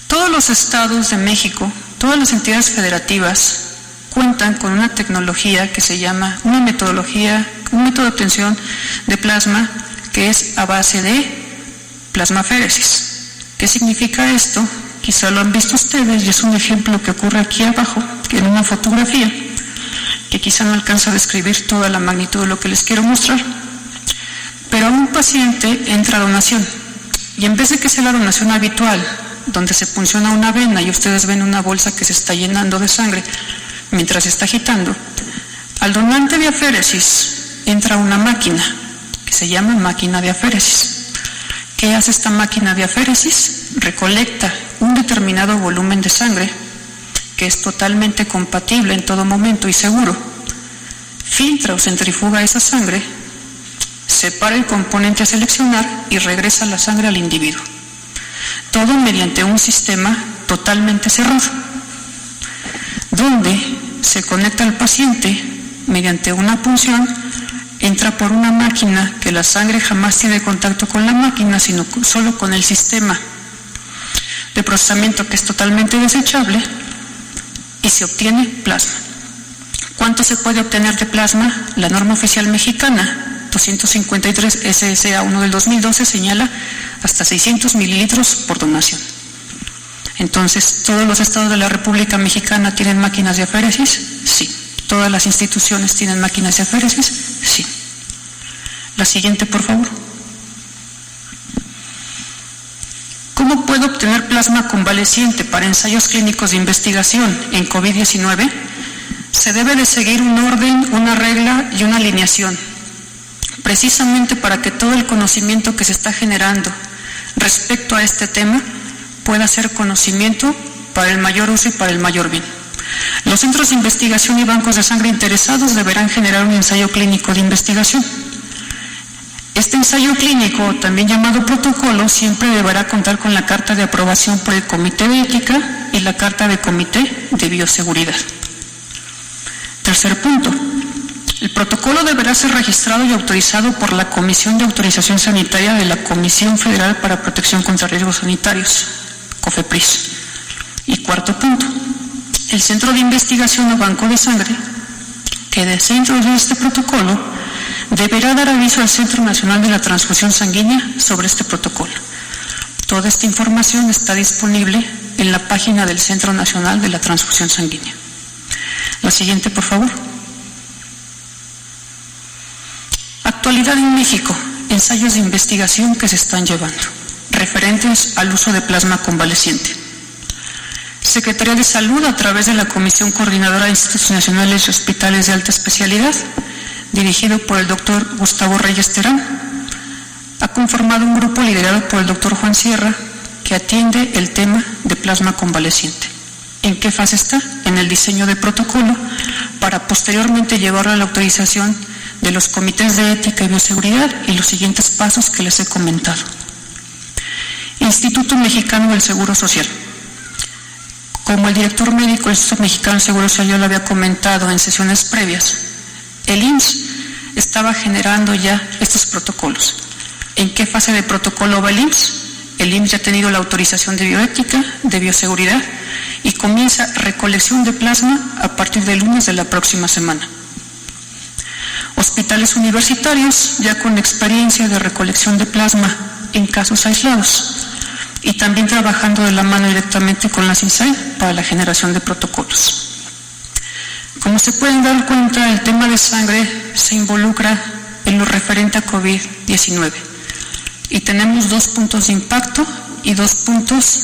Todos los estados de México, todas las entidades federativas cuentan con una tecnología que se llama, un método de obtención de plasma que es a base de plasmaféresis. ¿Qué significa esto? Quizá lo han visto ustedes y es un ejemplo que ocurre aquí abajo, en una fotografía, que quizá no alcanza a describir toda la magnitud de lo que les quiero mostrar. Pero a un paciente entra a donación y en vez de que sea la donación habitual, donde se punciona una vena y ustedes ven una bolsa que se está llenando de sangre mientras se está agitando, al donante de aféresis entra una máquina que se llama máquina de aféresis. ¿Qué hace esta máquina de aféresis? Recolecta un determinado volumen de sangre que es totalmente compatible en todo momento y seguro, filtra o centrifuga esa sangre, separa el componente a seleccionar y regresa la sangre al individuo. Todo mediante un sistema totalmente cerrado, donde se conecta al paciente mediante una punción, entra por una máquina que la sangre jamás tiene contacto con la máquina, sino solo con el sistema de procesamiento que es totalmente desechable, y se obtiene plasma. ¿Cuánto se puede obtener de plasma? La norma oficial mexicana 253 SSA1 del 2012 señala hasta 600 mililitros por donación. Entonces, ¿todos los estados de la República Mexicana tienen máquinas de aféresis? Sí. ¿Todas las instituciones tienen máquinas de aféresis? Sí. La siguiente, por favor. ¿Cómo puedo obtener plasma convaleciente para ensayos clínicos de investigación en COVID-19? Se debe de seguir un orden, una regla y una alineación, precisamente para que todo el conocimiento que se está generando respecto a este tema pueda ser conocimiento para el mayor uso y para el mayor bien. Los centros de investigación y bancos de sangre interesados deberán generar un ensayo clínico de investigación. Este ensayo clínico, también llamado protocolo, siempre deberá contar con la carta de aprobación por el Comité de Ética y la carta de Comité de Bioseguridad. Tercer punto. El protocolo deberá ser registrado y autorizado por la Comisión de Autorización Sanitaria de la Comisión Federal para Protección contra Riesgos Sanitarios, COFEPRIS. Y cuarto punto. El Centro de Investigación o Banco de Sangre que desee introducir este protocolo deberá dar aviso al Centro Nacional de la Transfusión Sanguínea sobre este protocolo. Toda esta información está disponible en la página del Centro Nacional de la Transfusión Sanguínea. La siguiente, por favor. Actualidad en México, ensayos de investigación que se están llevando, referentes al uso de plasma convaleciente. Secretaría de Salud, a través de la Comisión Coordinadora de Institutos Nacionales y Hospitales de Alta Especialidad, dirigido por el doctor Gustavo Reyes Terán, ha conformado un grupo liderado por el doctor Juan Sierra que atiende el tema de plasma convaleciente. ¿En qué fase está? En el diseño de protocolo para posteriormente llevarlo a la autorización de los comités de ética y bioseguridad y los siguientes pasos que les he comentado. Instituto Mexicano del Seguro Social. Como el director médico del Instituto Mexicano del Seguro Social ya lo había comentado en sesiones previas, el IMSS estaba generando ya estos protocolos. ¿En qué fase de protocolo va el IMSS? El IMSS ya ha tenido la autorización de bioética, de bioseguridad y comienza recolección de plasma a partir del lunes de la próxima semana. Hospitales universitarios ya con experiencia de recolección de plasma en casos aislados y también trabajando de la mano directamente con la CINSAE para la generación de protocolos. Como se pueden dar cuenta, el tema de sangre se involucra en lo referente a COVID-19 y tenemos 2 puntos de impacto y 2 puntos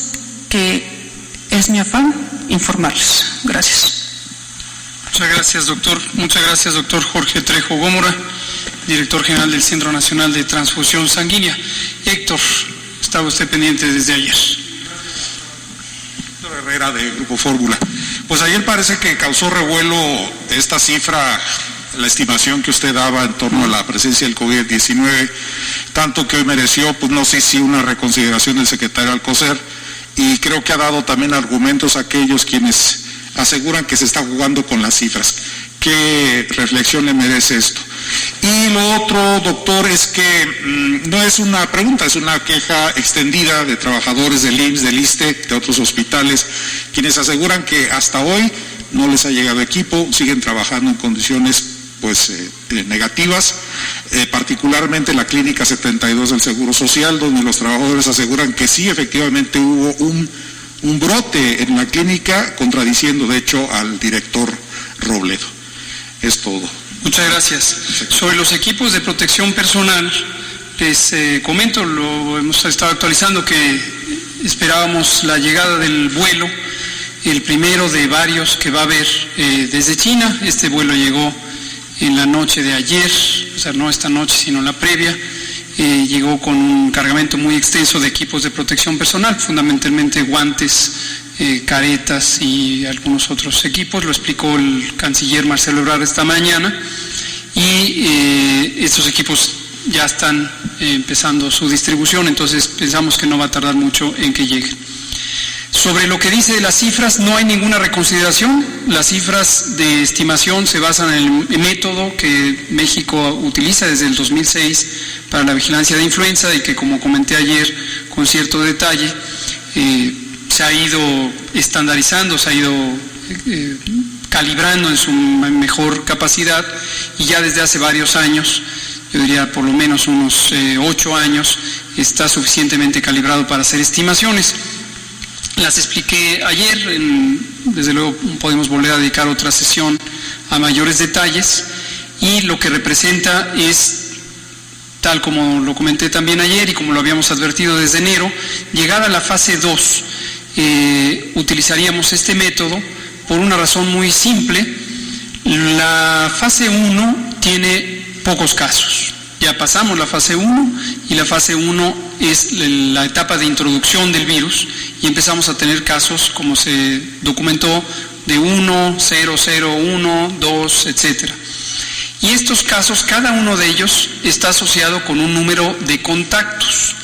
que es mi afán informarles. Gracias. Muchas gracias, doctor Jorge Trejo Gómora, director general del Centro Nacional de Transfusión Sanguínea. Héctor, estaba usted pendiente desde ayer. Doctor Herrera, de Grupo Fórmula. Pues ayer parece que causó revuelo esta cifra, la estimación que usted daba en torno a la presencia del COVID-19, tanto que hoy mereció, pues no sé si una reconsideración del secretario Alcocer, y creo que ha dado también argumentos a aquellos quienes aseguran que se está jugando con las cifras. ¿Qué reflexión le merece esto? Y lo otro, doctor, es que no es una pregunta, es una queja extendida de trabajadores del IMSS, del ISSSTE, de otros hospitales, quienes aseguran que hasta hoy no les ha llegado equipo, siguen trabajando en condiciones negativas, particularmente la Clínica 72 del Seguro Social, donde los trabajadores aseguran que sí, efectivamente hubo un brote en la clínica, contradiciendo de hecho al director Robledo. Es todo. Muchas gracias. Sobre los equipos de protección personal, les comento, lo hemos estado actualizando, que esperábamos la llegada del vuelo, el primero de varios que va a haber desde China. Este vuelo llegó en la noche de ayer, o sea, no esta noche, sino la previa. Llegó con un cargamento muy extenso de equipos de protección personal, fundamentalmente guantes, caretas y algunos otros equipos. Lo explicó el canciller Marcelo Ebrard esta mañana, y estos equipos ya están empezando su distribución, entonces pensamos que no va a tardar mucho en que lleguen. Sobre lo que dice de las cifras, no hay ninguna reconsideración. Las cifras de estimación se basan en el método que México utiliza desde el 2006 para la vigilancia de influenza, y que, como comenté ayer con cierto detalle, se ha ido estandarizando, se ha ido calibrando en su mejor capacidad, y ya desde hace varios años, yo diría por lo menos unos 8 años, está suficientemente calibrado para hacer estimaciones. Las expliqué ayer, desde luego podemos volver a dedicar otra sesión a mayores detalles, y lo que representa es, tal como lo comenté también ayer y como lo habíamos advertido desde enero, llegar a la fase 2. Utilizaríamos este método por una razón muy simple. La fase 1 tiene pocos casos. Ya pasamos la fase 1, y la fase 1 es la etapa de introducción del virus, y empezamos a tener casos, como se documentó, de 1, 0, 0, 1, 2, etc. Y estos casos, cada uno de ellos está asociado con un número de contactos.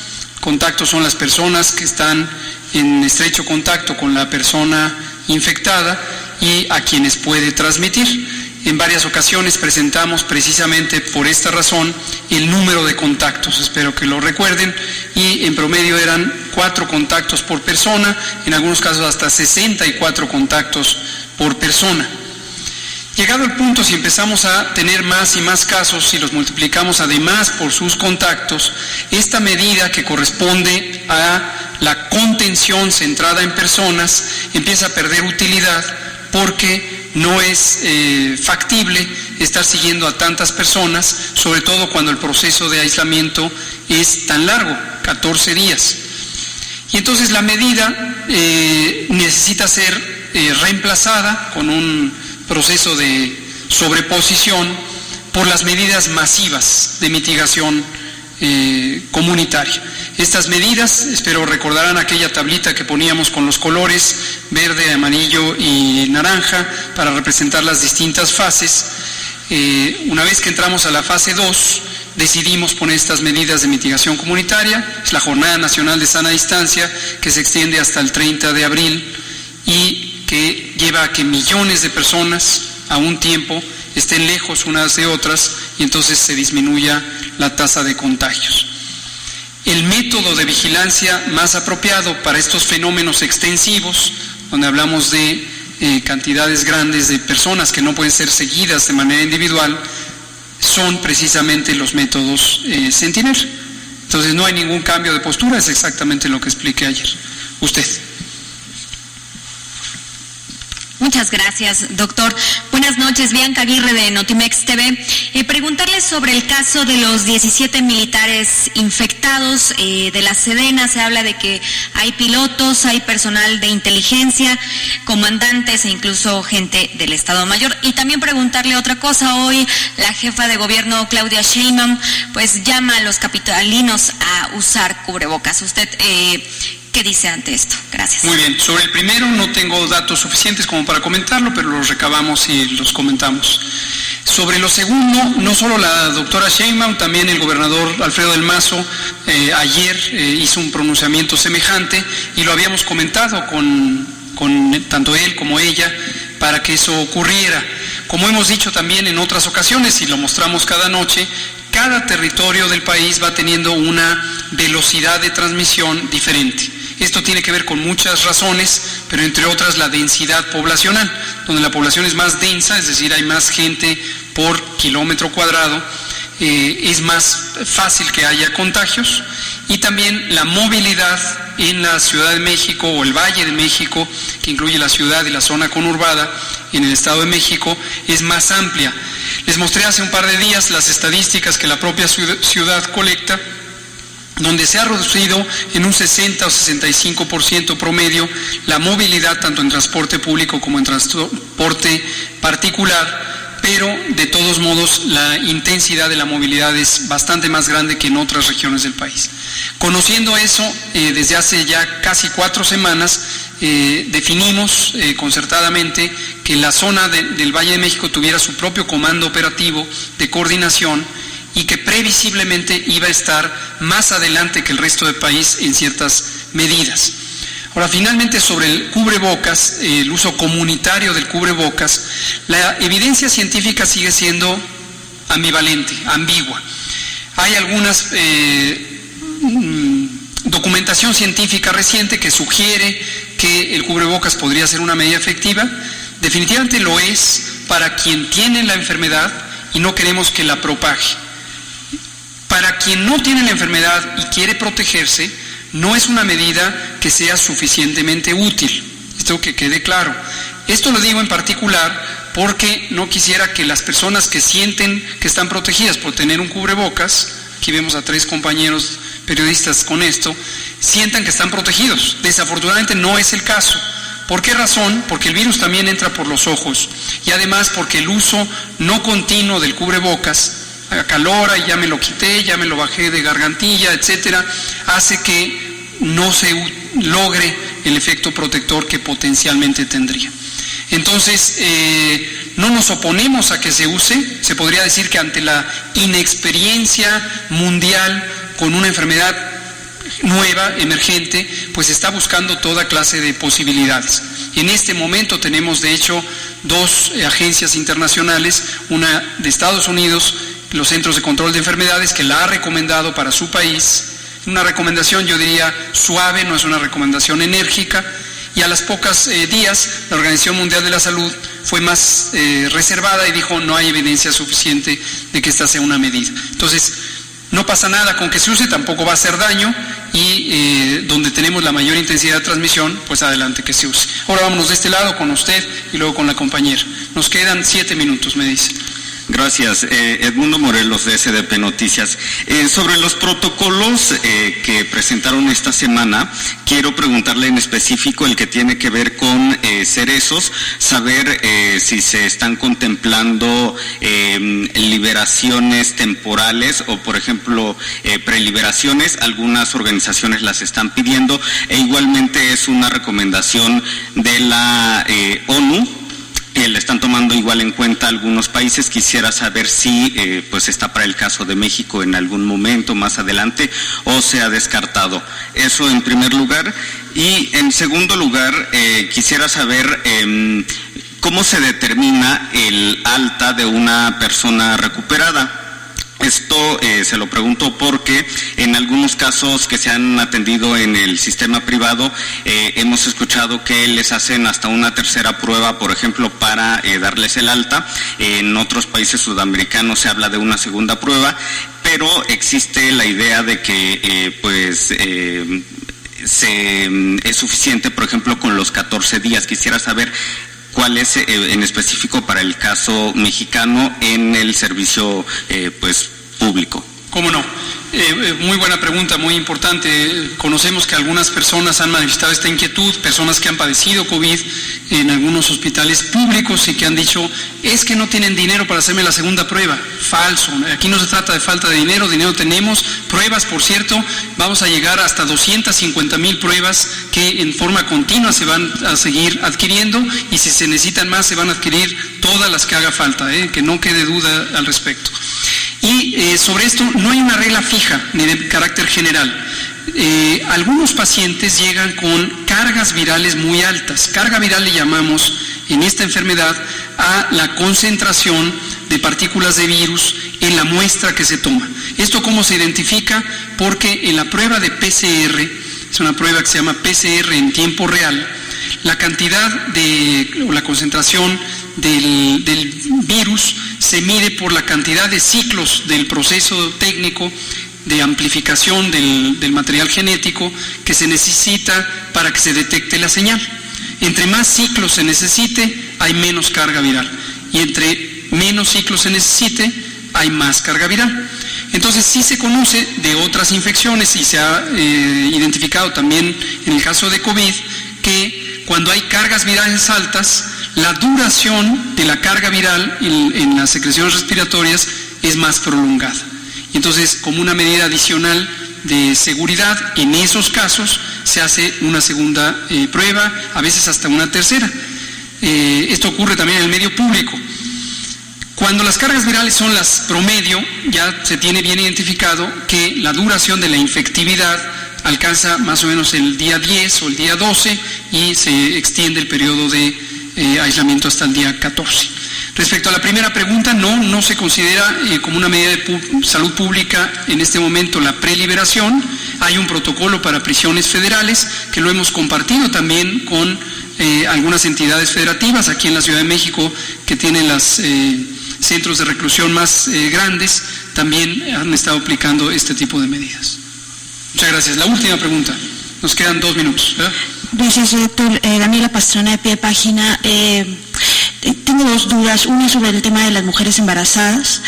Contactos son las personas que están en estrecho contacto con la persona infectada y a quienes puede transmitir. En varias ocasiones presentamos, precisamente por esta razón, el número de contactos, espero que lo recuerden, y en promedio eran 4 contactos por persona, en algunos casos hasta 64 contactos por persona. Llegado el punto, si empezamos a tener más y más casos y los multiplicamos además por sus contactos, esta medida, que corresponde a la contención centrada en personas, empieza a perder utilidad, porque no es factible estar siguiendo a tantas personas, sobre todo cuando el proceso de aislamiento es tan largo, 14 días. Y entonces la medida necesita ser reemplazada con un proceso de sobreposición por las medidas masivas de mitigación comunitaria. Estas medidas, espero recordarán aquella tablita que poníamos con los colores verde, amarillo y naranja para representar las distintas fases. Una vez que entramos a la fase 2, decidimos poner estas medidas de mitigación comunitaria. Es la Jornada Nacional de Sana Distancia, que se extiende hasta el 30 de abril y que lleva a que millones de personas a un tiempo estén lejos unas de otras, y entonces se disminuya la tasa de contagios. El método de vigilancia más apropiado para estos fenómenos extensivos, donde hablamos de cantidades grandes de personas que no pueden ser seguidas de manera individual, son precisamente los métodos Sentinel. Entonces no hay ningún cambio de postura, es exactamente lo que expliqué ayer. Usted. Muchas gracias, doctor. Buenas noches, Bianca Aguirre de Notimex TV. Preguntarle sobre el caso de los 17 militares infectados de la Sedena. Se habla de que hay pilotos, hay personal de inteligencia, comandantes e incluso gente del Estado Mayor. Y también preguntarle otra cosa. Hoy la jefa de gobierno, Claudia Sheinbaum, pues llama a los capitalinos a usar cubrebocas. Usted ¿Qué dice ante esto? Gracias. Muy bien. Sobre el primero no tengo datos suficientes como para comentarlo, pero los recabamos y los comentamos. Sobre lo segundo, no solo la doctora Sheinbaum, también el gobernador Alfredo del Mazo ayer hizo un pronunciamiento semejante y lo habíamos comentado con tanto él como ella para que eso ocurriera. Como hemos dicho también en otras ocasiones y lo mostramos cada noche, cada territorio del país va teniendo una velocidad de transmisión diferente. Esto tiene que ver con muchas razones, pero entre otras la densidad poblacional, donde la población es más densa, es decir, hay más gente por kilómetro cuadrado, es más fácil que haya contagios, y también la movilidad en la Ciudad de México o el Valle de México, que incluye la ciudad y la zona conurbada en el Estado de México, es más amplia. Les mostré hace un par de días las estadísticas que la propia ciudad colecta, donde se ha reducido en un 60 o 65% promedio la movilidad tanto en transporte público como en transporte particular, pero de todos modos la intensidad de la movilidad es bastante más grande que en otras regiones del país. Conociendo eso, desde hace ya casi 4 semanas, definimos concertadamente que la zona del Valle de México tuviera su propio comando operativo de coordinación y que previsiblemente iba a estar más adelante que el resto del país en ciertas medidas. Ahora, finalmente, sobre el cubrebocas, el uso comunitario del cubrebocas, la evidencia científica sigue siendo ambivalente, ambigua. Hay algunas documentación científica reciente que sugiere que el cubrebocas podría ser una medida efectiva. Definitivamente lo es para quien tiene la enfermedad y no queremos que la propague. Para quien no tiene la enfermedad y quiere protegerse, no es una medida que sea suficientemente útil. Esto que quede claro. Esto lo digo en particular porque no quisiera que las personas que sienten que están protegidas por tener un cubrebocas, aquí vemos a 3 compañeros periodistas con esto, sientan que están protegidos. Desafortunadamente no es el caso. ¿Por qué razón? Porque el virus también entra por los ojos y además porque el uso no continuo del cubrebocas acalora y ya me lo quité, ya me lo bajé de gargantilla, etcétera, hace que no se logre el efecto protector que potencialmente tendría. Entonces, no nos oponemos a que se use, se podría decir que ante la inexperiencia mundial con una enfermedad nueva, emergente, pues está buscando toda clase de posibilidades. En este momento tenemos, de hecho, 2 agencias internacionales, una de Estados Unidos, los Centros de Control de Enfermedades, que la ha recomendado para su país, una recomendación yo diría suave, no es una recomendación enérgica, y a las pocas días la Organización Mundial de la Salud fue más reservada y dijo no hay evidencia suficiente de que esta sea una medida. Entonces, no pasa nada con que se use, tampoco va a hacer daño y donde tenemos la mayor intensidad de transmisión, pues adelante que se use. Ahora vámonos de este lado con usted y luego con la compañera. Nos quedan 7 minutos, me dice. Gracias. Edmundo Morelos, de SDP Noticias. Sobre los protocolos que presentaron esta semana, quiero preguntarle en específico el que tiene que ver con Cerezos, saber si se están contemplando liberaciones temporales o, por ejemplo, preliberaciones. Algunas organizaciones las están pidiendo e igualmente es una recomendación de la ONU. Le están tomando igual en cuenta algunos países. Quisiera saber si pues está para el caso de México en algún momento más adelante o se ha descartado. Eso en primer lugar. Y en segundo lugar, quisiera saber cómo se determina el alta de una persona recuperada. Esto se lo pregunto porque en algunos casos que se han atendido en el sistema privado hemos escuchado que les hacen hasta una tercera prueba, por ejemplo, para darles el alta. En otros países sudamericanos se habla de una segunda prueba, pero existe la idea de que es suficiente, por ejemplo, con los 14 días. Quisiera saber cuál es en específico para el caso mexicano en el servicio público. ¿Cómo no? Muy buena pregunta, muy importante. Conocemos que algunas personas han manifestado esta inquietud, personas que han padecido COVID en algunos hospitales públicos y que han dicho, es que no tienen dinero para hacerme la segunda prueba. Falso, aquí no se trata de falta de dinero, dinero tenemos, pruebas, por cierto, vamos a llegar hasta 250,000 pruebas que en forma continua se van a seguir adquiriendo y si se necesitan más se van a adquirir todas las que haga falta, que no quede duda al respecto. Y sobre esto no hay una regla fija ni de carácter general. Algunos pacientes llegan con cargas virales muy altas. Carga viral le llamamos en esta enfermedad a la concentración de partículas de virus en la muestra que se toma. ¿Esto cómo se identifica? Porque en la prueba de PCR, es una prueba que se llama PCR en tiempo real, la cantidad o la concentración del virus se mide por la cantidad de ciclos del proceso técnico de amplificación del material genético que se necesita para que se detecte la señal. Entre más ciclos se necesite, hay menos carga viral. Y entre menos ciclos se necesite, hay más carga viral. Entonces sí se conoce de otras infecciones y se ha identificado también en el caso de COVID que cuando hay cargas virales altas, la duración de la carga viral en las secreciones respiratorias es más prolongada. Entonces, como una medida adicional de seguridad, en esos casos se hace una segunda prueba, a veces hasta una tercera. Esto ocurre también en el medio público. Cuando las cargas virales son las promedio, ya se tiene bien identificado que la duración de la infectividad alcanza más o menos el día 10 o el día 12 y se extiende el periodo de aislamiento hasta el día 14. Respecto a la primera pregunta, no se considera como una medida de salud pública en este momento la preliberación. Hay un protocolo para prisiones federales que lo hemos compartido también con algunas entidades federativas aquí en la Ciudad de México que tienen los centros de reclusión más grandes, también han estado aplicando este tipo de medidas. Muchas gracias. La última pregunta. Nos quedan 2 minutos, ¿verdad? Gracias, doctor. Daniela Pastrana, de Pie de Página. Tengo 2 dudas. Una sobre el tema de las mujeres embarazadas.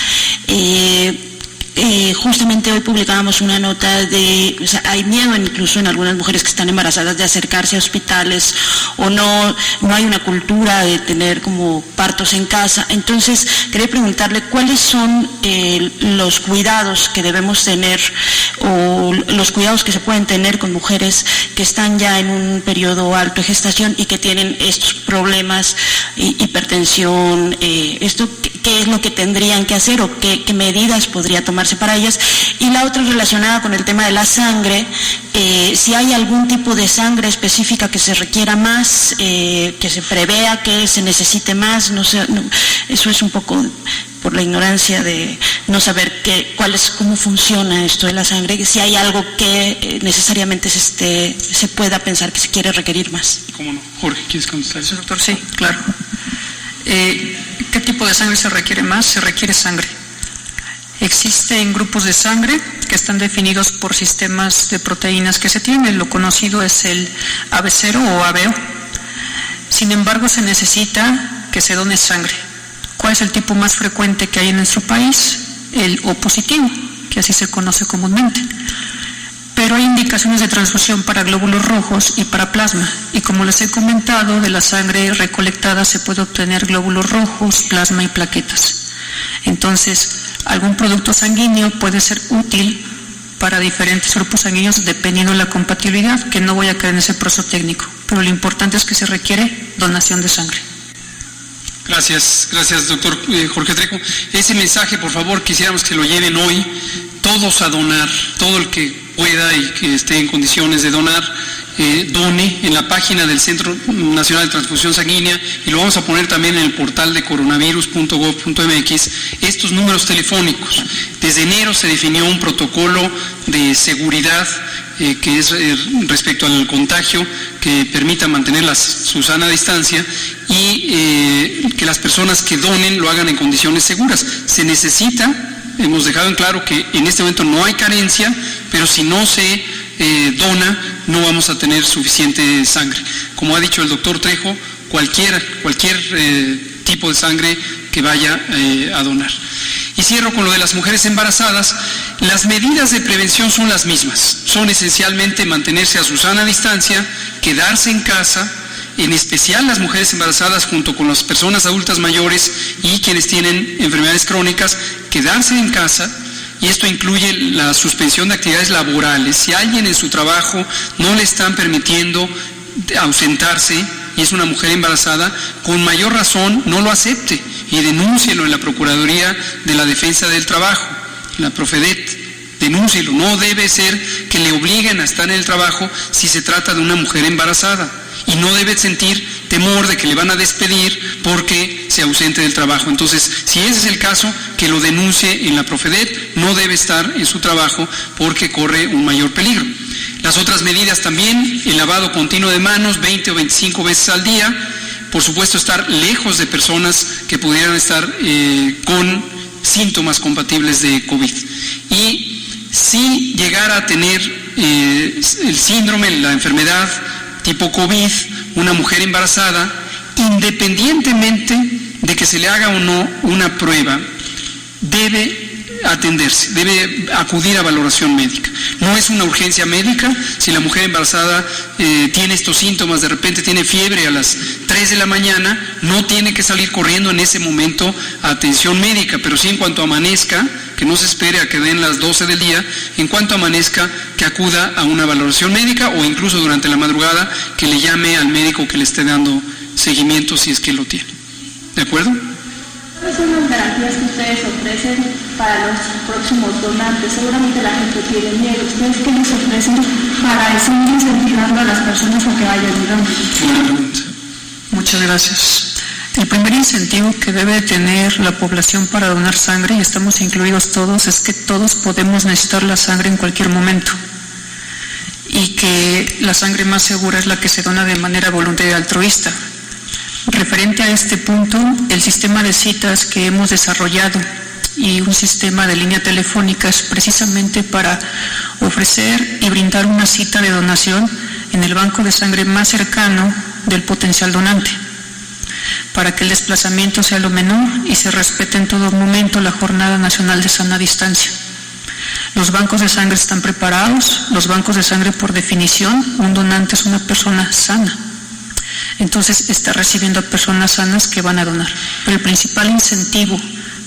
Justamente hoy publicábamos una nota de, o sea, hay miedo incluso en algunas mujeres que están embarazadas de acercarse a hospitales o no hay una cultura de tener como partos en casa. Entonces, quería preguntarle cuáles son los cuidados que debemos tener o los cuidados que se pueden tener con mujeres que están ya en un periodo alto de gestación y que tienen estos problemas, hipertensión, ¿qué es lo que tendrían que hacer o qué medidas podría tomarse para ellas? Y la otra relacionada con el tema de la sangre, si hay algún tipo de sangre específica que se requiera más, que se prevea que se necesite más, no sé, eso es un poco por la ignorancia de no saber cómo funciona esto de la sangre, si hay algo que necesariamente se pueda pensar que se quiere requerir más. ¿Cómo no? Jorge, ¿quieres contestar eso? Doctor, sí, claro. ¿Qué tipo de sangre se requiere más? Se requiere sangre. Existen grupos de sangre que están definidos por sistemas de proteínas que se tienen. Lo conocido es el AB0 o ABO. Sin embargo, se necesita que se done sangre. ¿Cuál es el tipo más frecuente que hay en nuestro país? El O positivo, que así se conoce comúnmente. Pero hay indicaciones de transfusión para glóbulos rojos y para plasma. Y como les he comentado, de la sangre recolectada se puede obtener glóbulos rojos, plasma y plaquetas. Entonces, algún producto sanguíneo puede ser útil para diferentes grupos sanguíneos dependiendo de la compatibilidad, que no voy a caer en ese proceso técnico. Pero lo importante es que se requiere donación de sangre. Gracias, doctor Jorge Trejo. Ese mensaje, por favor, quisiéramos que lo lleven hoy, todos a donar, todo el que pueda y que esté en condiciones de donar, done en la página del Centro Nacional de Transfusión Sanguínea, y lo vamos a poner también en el portal de coronavirus.gov.mx, estos números telefónicos. Desde enero se definió un protocolo de seguridad que es respecto al contagio, que permita mantener su sana distancia y que las personas que donen lo hagan en condiciones seguras. Se necesita, hemos dejado en claro que en este momento no hay carencia, pero si no se dona, no vamos a tener suficiente sangre. Como ha dicho el doctor Trejo, cualquier tipo de sangre que vaya a donar. Y cierro con lo de las mujeres embarazadas. Las medidas de prevención son las mismas. Son esencialmente mantenerse a su sana distancia, quedarse en casa, en especial las mujeres embarazadas junto con las personas adultas mayores y quienes tienen enfermedades crónicas, quedarse en casa. Y esto incluye la suspensión de actividades laborales. Si a alguien en su trabajo no le están permitiendo ausentarse y es una mujer embarazada, con mayor razón no lo acepte y denúncielo en la Procuraduría de la Defensa del Trabajo, la Profedet, denúncielo. No debe ser que le obliguen a estar en el trabajo si se trata de una mujer embarazada, y no debe sentir temor de que le van a despedir porque se ausente del trabajo. Entonces, si ese es el caso, que lo denuncie en la Profedet, no debe estar en su trabajo porque corre un mayor peligro. Las otras medidas también, el lavado continuo de manos 20 o 25 veces al día, por supuesto estar lejos de personas que pudieran estar con síntomas compatibles de COVID. Y si llegara a tener el síndrome, la enfermedad tipo COVID, una mujer embarazada, independientemente de que se le haga o no una prueba, debe atenderse, debe acudir a valoración médica. No es una urgencia médica. Si la mujer embarazada tiene estos síntomas, de repente tiene fiebre a las 3 de la mañana, no tiene que salir corriendo en ese momento a atención médica, pero sí en cuanto amanezca, que no se espere a que den las 12 del día, en cuanto amanezca, que acuda a una valoración médica o incluso durante la madrugada que le llame al médico que le esté dando seguimiento si es que lo tiene. ¿De acuerdo? ¿Cuáles son las garantías que ustedes ofrecen para los próximos donantes? Seguramente la gente tiene miedo. ¿Ustedes qué les ofrecen para seguir incentivando a las personas a que vayan ayudando? Buena pregunta. Muchas gracias. El primer incentivo que debe tener la población para donar sangre, y estamos incluidos todos, es que todos podemos necesitar la sangre en cualquier momento, y que la sangre más segura es la que se dona de manera voluntaria y altruista. Referente a este punto, el sistema de citas que hemos desarrollado y un sistema de línea telefónica es precisamente para ofrecer y brindar una cita de donación en el banco de sangre más cercano del potencial donante, para que el desplazamiento sea lo menor y se respete en todo momento la Jornada Nacional de Sana Distancia. Los bancos de sangre están preparados. Los bancos de sangre, por definición, un donante es una persona sana. Entonces está recibiendo a personas sanas que van a donar. Pero el principal incentivo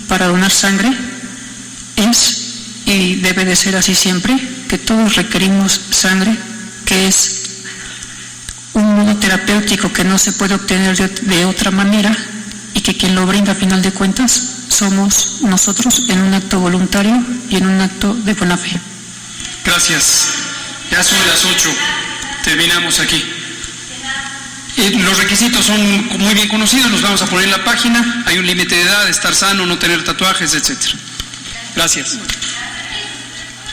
para donar sangre es, y debe de ser así siempre, que todos requerimos sangre, que es un modo terapéutico que no se puede obtener de otra manera, y que quien lo brinda a final de cuentas somos nosotros en un acto voluntario y en un acto de buena fe. Gracias. Ya son las 8. Terminamos aquí. Los requisitos son muy bien conocidos, los vamos a poner en la página. Hay un límite de edad, estar sano, no tener tatuajes, etc. Gracias.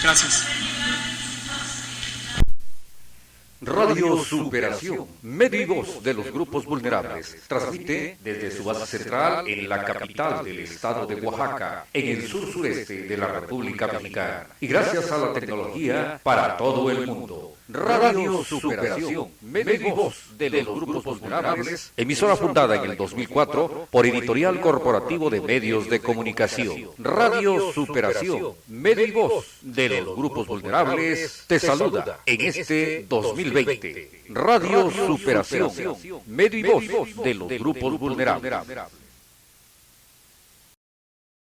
Gracias. Radio Superación, medio y voz de los grupos vulnerables, transmite desde su base central en la capital del estado de Oaxaca, en el sur-sureste de la República Mexicana, y gracias a la tecnología para todo el mundo. Radio Superación, medio y voz de los grupos vulnerables, emisora fundada en el 2004 por Editorial Corporativo de Medios de Comunicación. Radio Superación, medio y voz de los grupos vulnerables, te saluda en este 2020. Radio Superación, medio y voz de los grupos vulnerables.